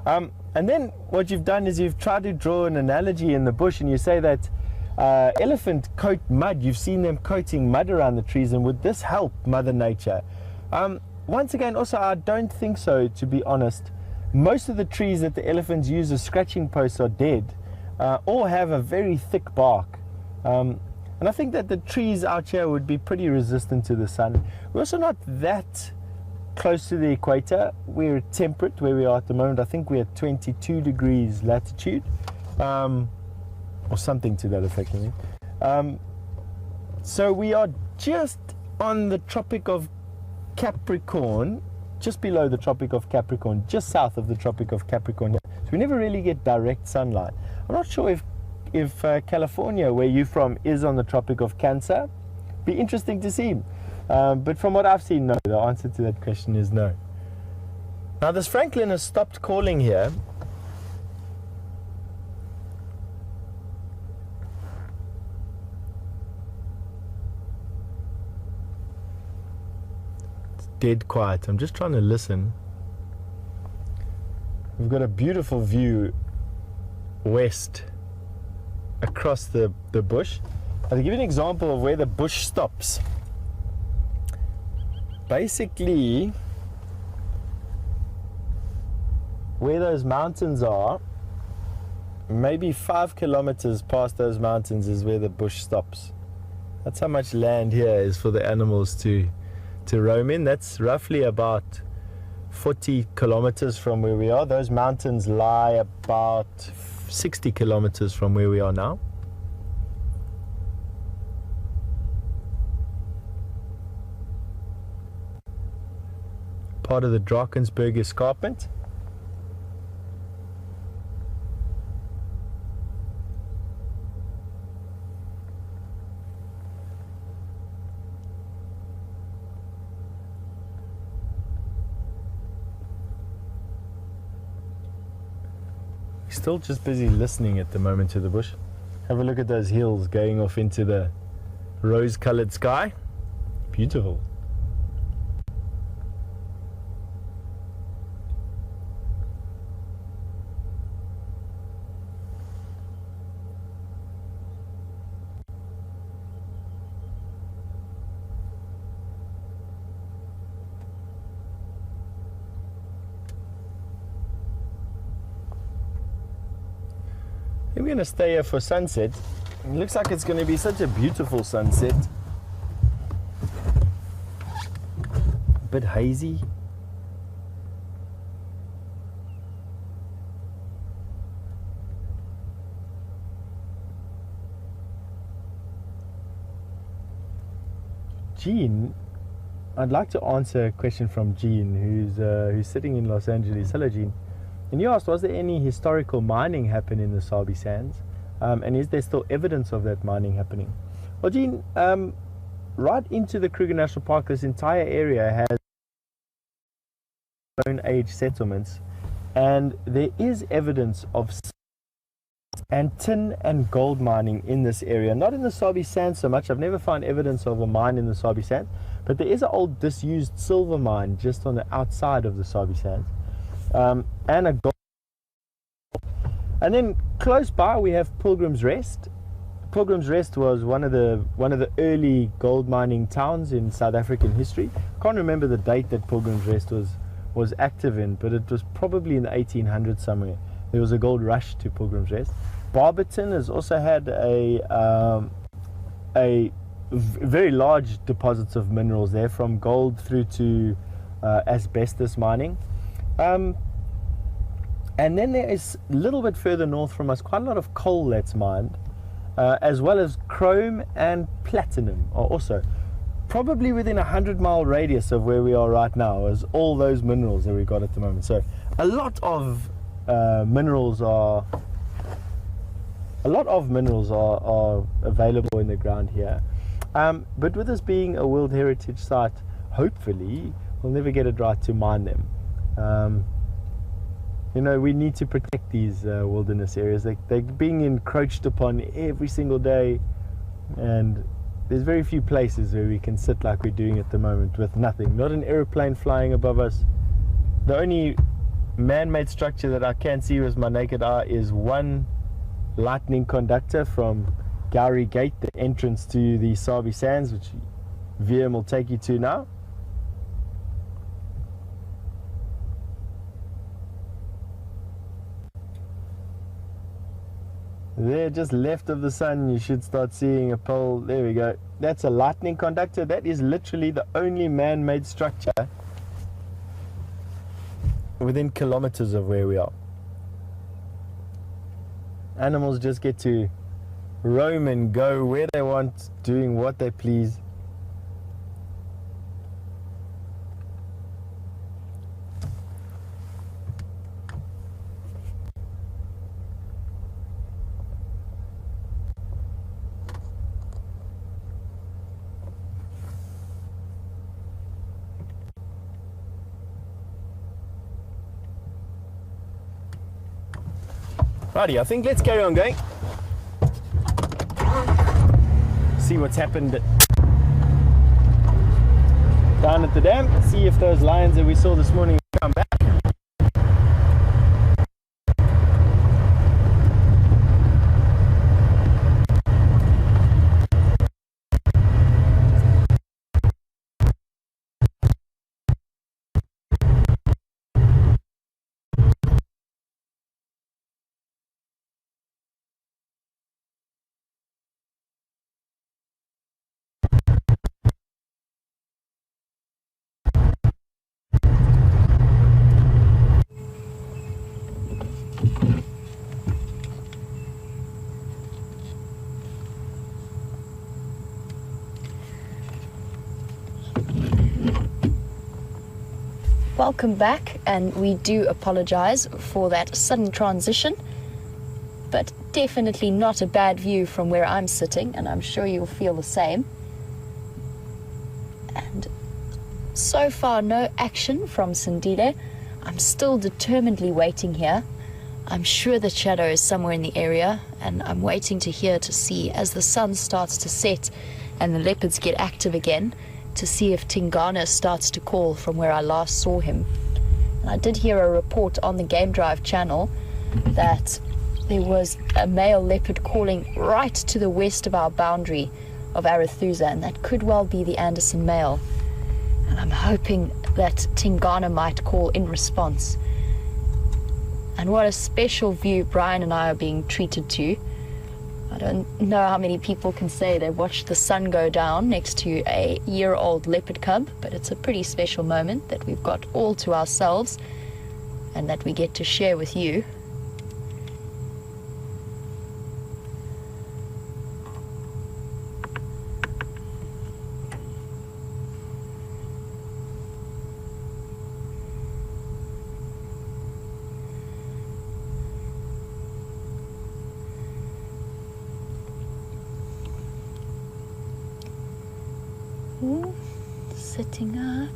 And then what you've done is you've tried to draw an analogy in the bush, and you say that elephant coat mud. You've seen them coating mud around the trees, and would this help Mother Nature? Once again, also, I don't think so, to be honest. Most of the trees that the elephants use as scratching posts are dead or have a very thick bark. And I think that the trees out here would be pretty resistant to the sun. We're also not that close to the equator. We're temperate where we are at the moment. I think we're at 22 degrees latitude, or something to that effect. So we are just on the Tropic of Capricorn, just below the Tropic of Capricorn, just south of the Tropic of Capricorn. So we never really get direct sunlight. I'm not sure if California, where you're from, is on the Tropic of Cancer. Be interesting to see. But from what I've seen, no. The answer to that question is no. Now this Franklin has stopped calling here. It's dead quiet. I'm just trying to listen. We've got a beautiful view west across the bush. I'll give you an example of where the bush stops. Basically, where those mountains are, maybe 5 kilometers past those mountains is where the bush stops. That's how much land here is for the animals to roam in. That's roughly about 40 kilometers from where we are. Those mountains lie about 60 kilometers from where we are now. Part of the Drakensberg escarpment. Still just busy listening at the moment to the bush. Have a look at those hills going off into the rose-colored sky. Beautiful. We're going to stay here for sunset. It looks like it's going to be such a beautiful sunset. A bit hazy. Jean, I'd like to answer a question from Jean, who's sitting in Los Angeles. Hello, Jean. And you asked, was there any historical mining happen in the Sabi Sands? And is there still evidence of that mining happening? Well, Jean, right into the Kruger National Park, this entire area has Stone Age settlements, and there is evidence of tin and gold mining in this area. Not in the Sabi Sands so much. I've never found evidence of a mine in the Sabi Sands, but there is an old disused silver mine just on the outside of the Sabi Sands. And a gold. And then close by we have Pilgrim's Rest. Pilgrim's Rest was one of the early gold mining towns in South African history. Can't remember the date that Pilgrim's Rest was active in, but it was probably in the 1800s somewhere. There was a gold rush to Pilgrim's Rest. Barberton has also had a very large deposits of minerals there, from gold through to asbestos mining. And then there is a little bit further north from us quite a lot of coal that's mined, as well as chrome and platinum are also probably within 100-mile radius of where we are right now, as all those minerals that we've got at the moment. So a lot of minerals are available in the ground here. But with this being a World Heritage Site, hopefully we'll never get it right to mine them. You know, we need to protect these wilderness areas. They're being encroached upon every single day, and there's very few places where we can sit like we're doing at the moment with nothing. Not an aeroplane flying above us. The only man-made structure that I can see with my naked eye is one lightning conductor from Gowrie Gate, the entrance to the Sabi Sands, which VM will take you to now. There, just left of the sun, you should start seeing a pole. There we go. That's a lightning conductor. That is literally the only man-made structure within kilometers of where we are. Animals just get to roam and go where they want, doing what they please. Righty, I think let's carry on going. See what's happened down at the dam. See if those lions that we saw this morning come back. Welcome back, and we do apologize for that sudden transition, but definitely not a bad view from where I'm sitting, and I'm sure you'll feel the same. And so far, no action from Sindile. I'm still determinedly waiting here. I'm sure the shadow is somewhere in the area, and I'm waiting to see as the sun starts to set and the leopards get active again, to see if Tingana starts to call from where I last saw him. And I did hear a report on the Game Drive channel that there was a male leopard calling right to the west of our boundary of Arethusa, and that could well be the Anderson male. And I'm hoping that Tingana might call in response. And what a special view Brian and I are being treated to. I don't know how many people can say they watched the sun go down next to a year-old leopard cub, but it's a pretty special moment that we've got all to ourselves and that we get to share with you. Sitting up.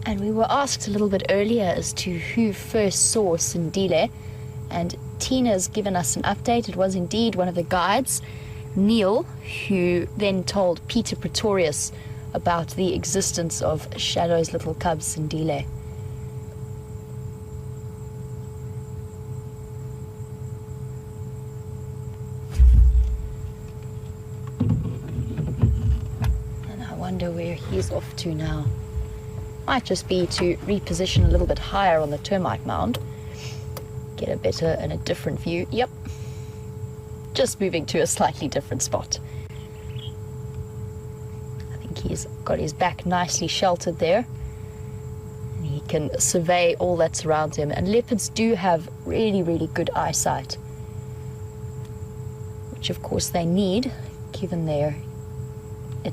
And we were asked a little bit earlier as to who first saw Sindile, and Tina's given us an update. It was indeed one of the guides, Neil, who then told Peter Pretorius about the existence of Shadow's little cub Sindile. Wonder where he's off to now. Might just be to reposition a little bit higher on the termite mound, get a better and a different view. Yep, just moving to a slightly different spot. I think he's got his back nicely sheltered there, and he can survey all that surrounds him. And leopards do have really, really good eyesight, which of course they need given their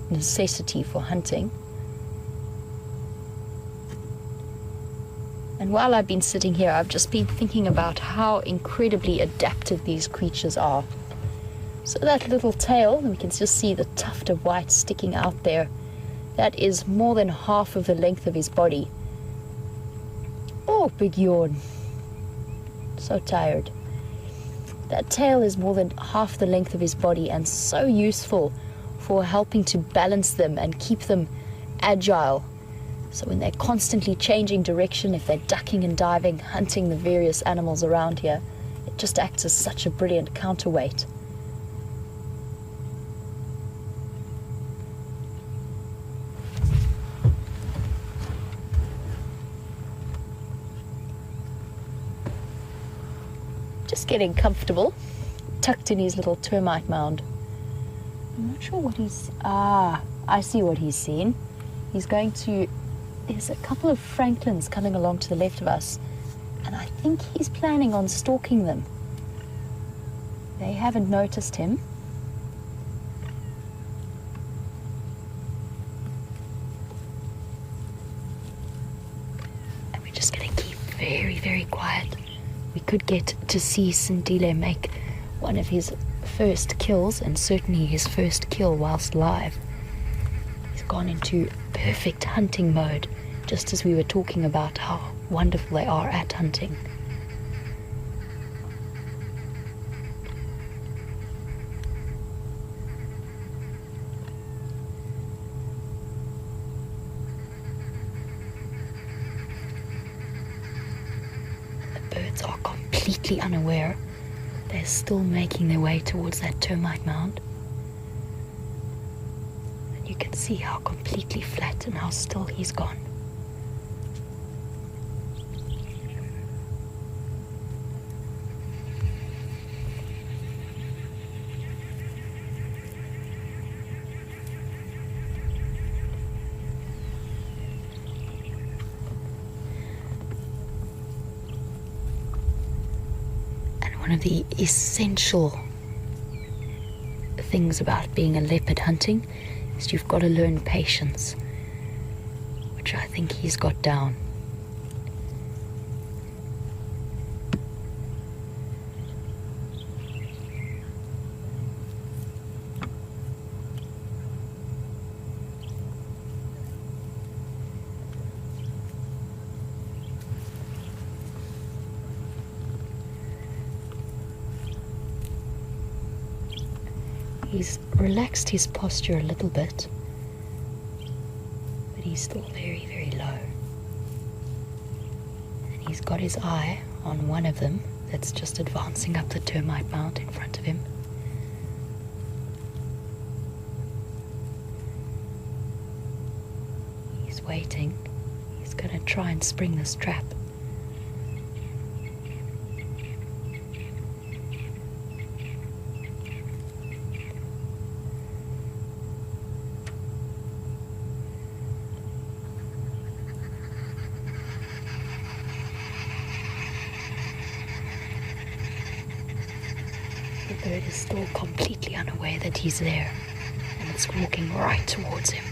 necessity for hunting. And while I've been sitting here, I've just been thinking about how incredibly adaptive these creatures are. So that little tail, we can just see the tuft of white sticking out there. That is more than half of the length of his body. Oh, big yawn. So tired. That tail is more than half the length of his body and so useful for helping to balance them and keep them agile. So when they're constantly changing direction, if they're ducking and diving, hunting the various animals around here, it just acts as such a brilliant counterweight. Just getting comfortable, tucked in his little termite mound. I'm not sure what he's... I see what he's seen. He's going to... There's a couple of francolins coming along to the left of us, and I think he's planning on stalking them. They haven't noticed him. And we're just going to keep very, very quiet. We could get to see Sindile make one of his first kills, and certainly his first kill whilst live. He's gone into perfect hunting mode, just as we were talking about how wonderful they are at hunting. The birds are completely unaware. They're still making their way towards that termite mound. And you can see how completely flat and how still he's gone. One of the essential things about being a leopard hunting is you've got to learn patience, which I think he's got down. He's relaxed his posture a little bit, but he's still very, very low. And he's got his eye on one of them that's just advancing up the termite mound in front of him. He's waiting. He's going to try and spring this trap. The bird is still completely unaware that he's there, and it's walking right towards him.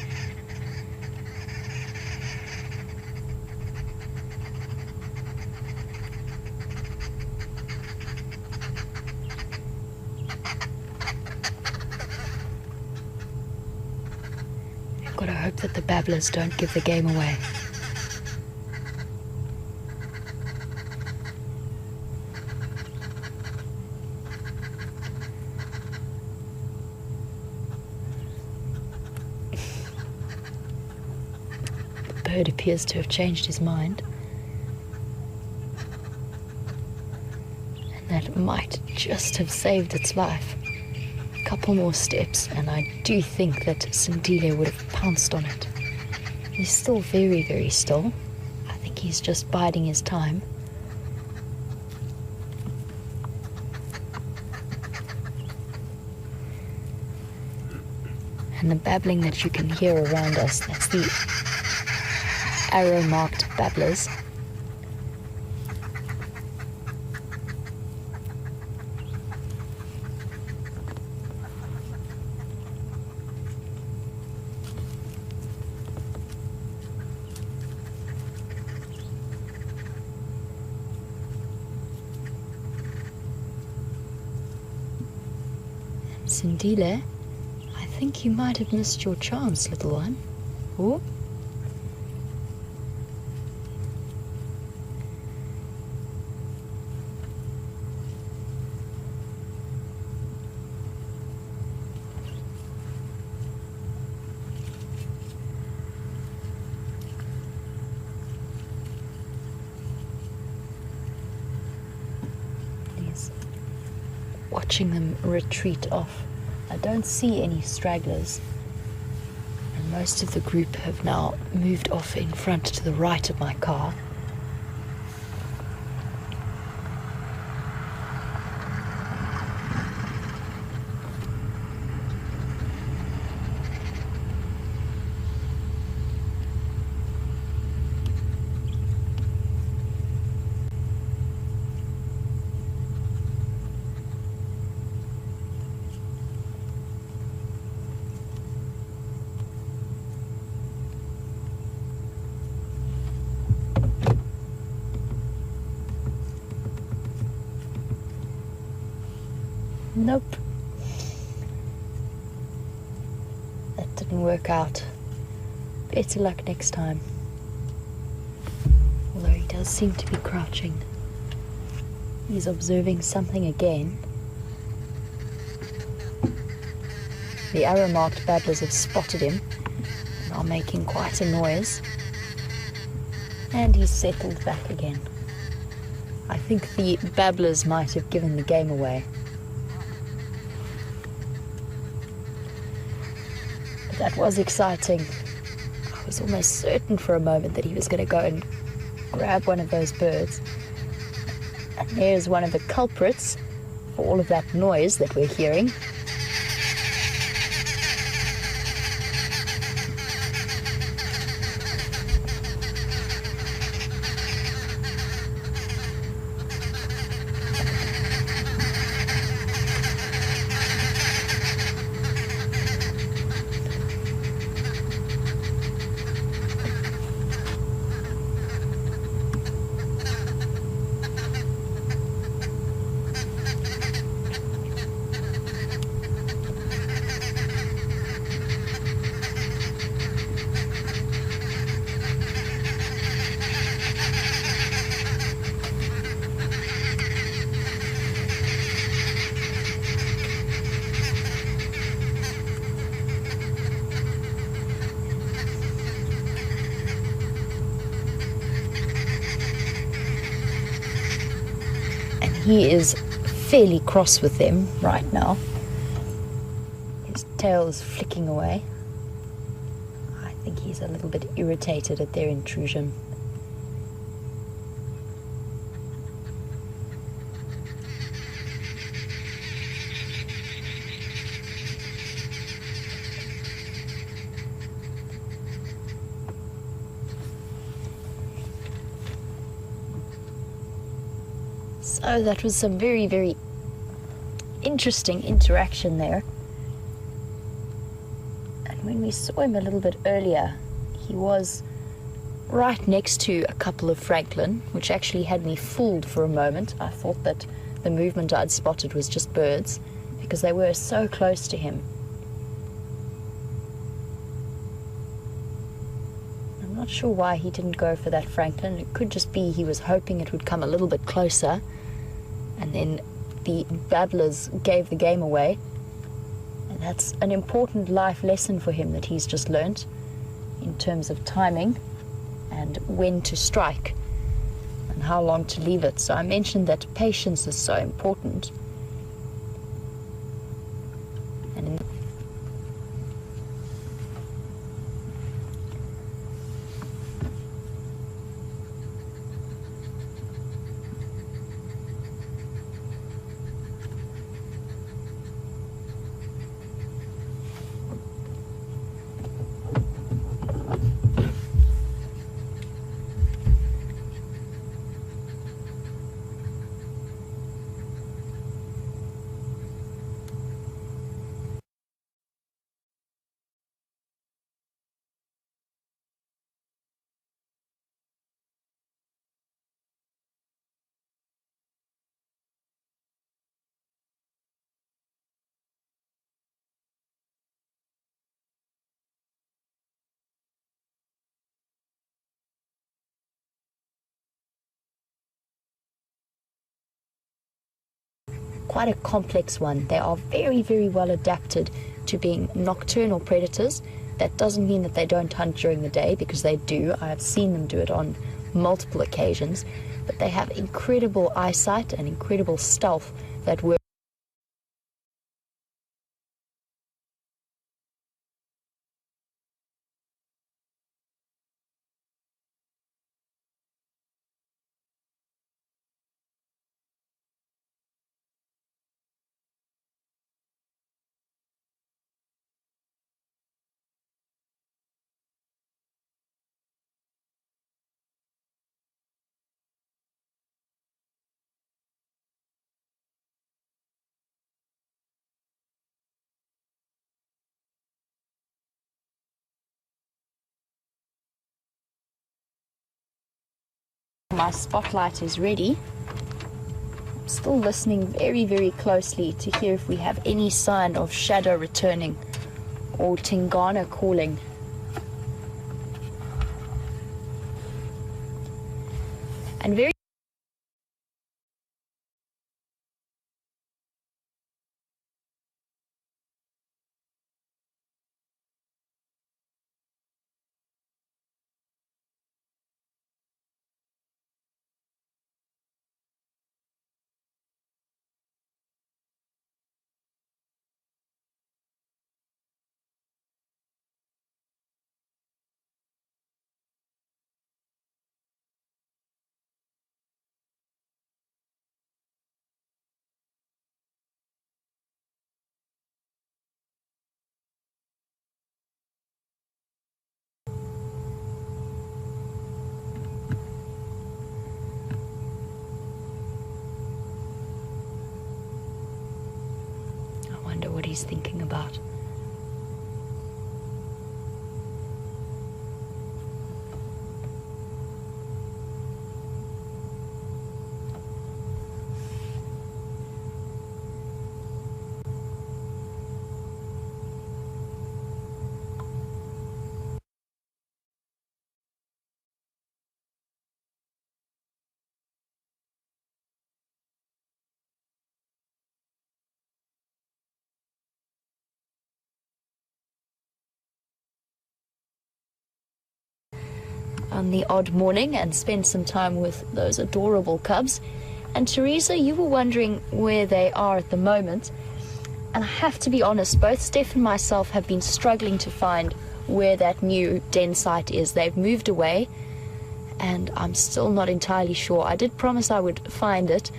I've got to hope that the babblers don't give the game away. The bird appears to have changed his mind, and that might just have saved its life. A couple more steps and I do think that Sindile would have pounced on it. He's still very, very still. I think he's just biding his time. And the babbling that you can hear around us, that's the arrow-marked babblers. Sindile, I think you might have missed your chance, little one. Oh? Watching them retreat off. I don't see any stragglers, and most of the group have now moved off in front to the right of my car. Nope. That didn't work out. Better luck next time. Although he does seem to be crouching. He's observing something again. The arrow-marked babblers have spotted him and are making quite a noise. And he's settled back again. I think the babblers might have given the game away. But that was exciting. I was almost certain for a moment that he was going to go and grab one of those birds. And there's one of the culprits for all of that noise that we're hearing. He is fairly cross with them right now. His tail is flicking away. I think he's a little bit irritated at their intrusion. So that was some very, very interesting interaction there. And when we saw him a little bit earlier, he was right next to a couple of francolin, which actually had me fooled for a moment. I thought that the movement I'd spotted was just birds, because they were so close to him. I'm not sure why he didn't go for that francolin. It could just be he was hoping it would come a little bit closer. And then the babblers gave the game away. And that's an important life lesson for him that he's just learnt in terms of timing and when to strike and how long to leave it. So I mentioned that patience is so important. And quite a complex one. They are very, very well adapted to being nocturnal predators. That doesn't mean that they don't hunt during the day, because they do. I have seen them do it on multiple occasions. But they have incredible eyesight and incredible stealth that work. My spotlight is ready. I'm still listening very, very closely to hear if we have any sign of shadow returning or Tingana calling. And very I wonder what he's thinking about. On the odd morning and spend some time with those adorable cubs. And Teresa, you were wondering where they are at the moment. And I have to be honest, both Steph and myself have been struggling to find where that new den site is. They've moved away and I'm still not entirely sure. I did promise I would find it,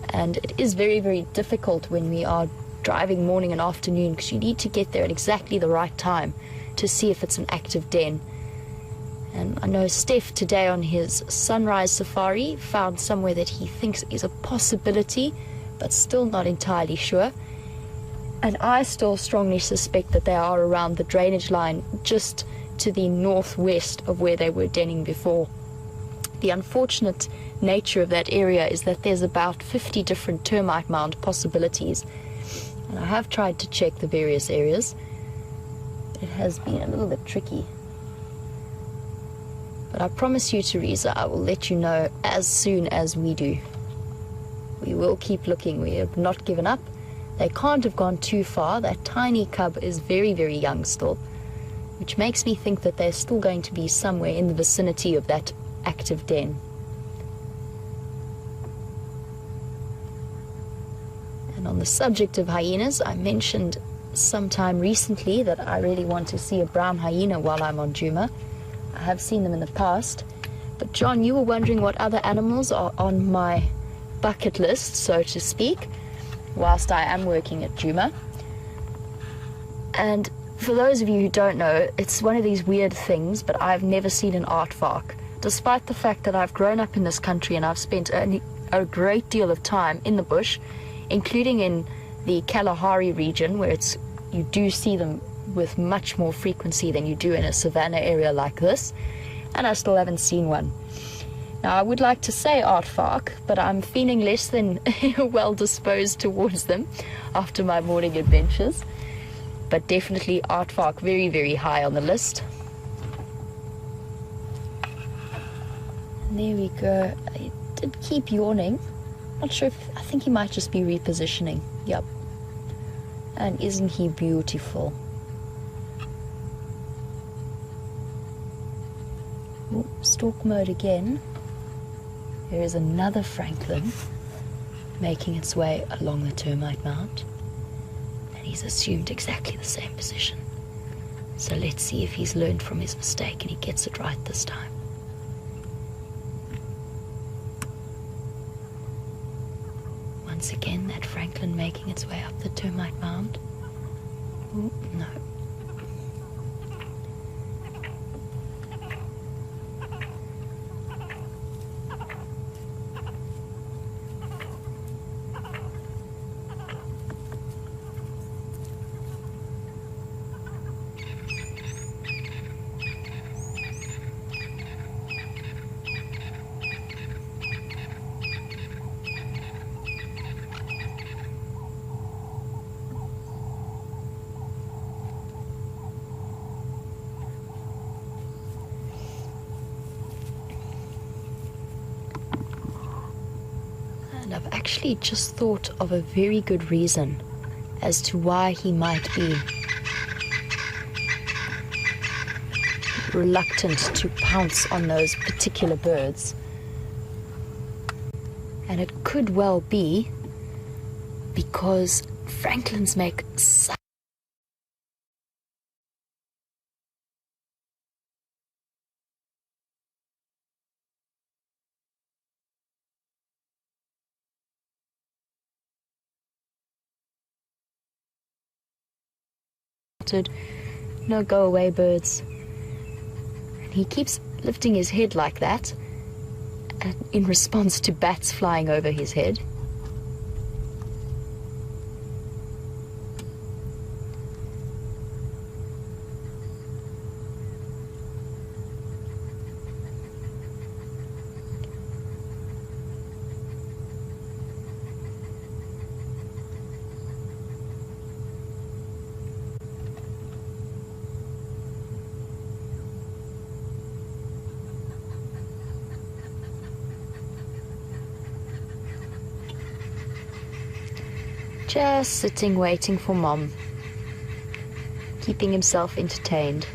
and it is very, very difficult when we are driving morning and afternoon because you need to get there at exactly the right time to see if it's an active den. And I know Steph today on his sunrise safari found somewhere that he thinks is a possibility, but still not entirely sure. And I still strongly suspect that they are around the drainage line just to the northwest of where they were denning before. The unfortunate nature of that area is that there's about 50 different termite mound possibilities. And I have tried to check the various areas. It has been a little bit tricky. But I promise you, Teresa, I will let you know as soon as we do. We will keep looking. We have not given up. They can't have gone too far. That tiny cub is very, very young still, which makes me think that they're still going to be somewhere in the vicinity of that active den. And on the subject of hyenas, I mentioned sometime recently that I really want to see a brown hyena while I'm on Djuma. I have seen them in the past. But John, you were wondering what other animals are on my bucket list, so to speak, whilst I am working at Djuma. And for those of you who don't know, it's one of these weird things, but I've never seen an aardvark. Despite the fact that I've grown up in this country and I've spent a great deal of time in the bush, including in the Kalahari region, where you do see them with much more frequency than you do in a savanna area like this, and I still haven't seen one. Now, I would like to say aardvark, but I'm feeling less than well disposed towards them after my morning adventures. But definitely aardvark, very, very high on the list. And there we go. It did keep yawning. Not sure if, I think he might just be repositioning. Yep. And isn't he beautiful? Ooh, stalk mode again. There is another francolin making its way along the termite mound. And he's assumed exactly the same position. So let's see if he's learned from his mistake and he gets it right this time. Once again, that francolin making its way up the termite mound. Ooh, no. And I've actually just thought of a very good reason as to why he might be reluctant to pounce on those particular birds. And it could well be because francolins make such no go away birds. And he keeps lifting his head like that in response to bats flying over his head. Just sitting waiting for Mom, keeping himself entertained.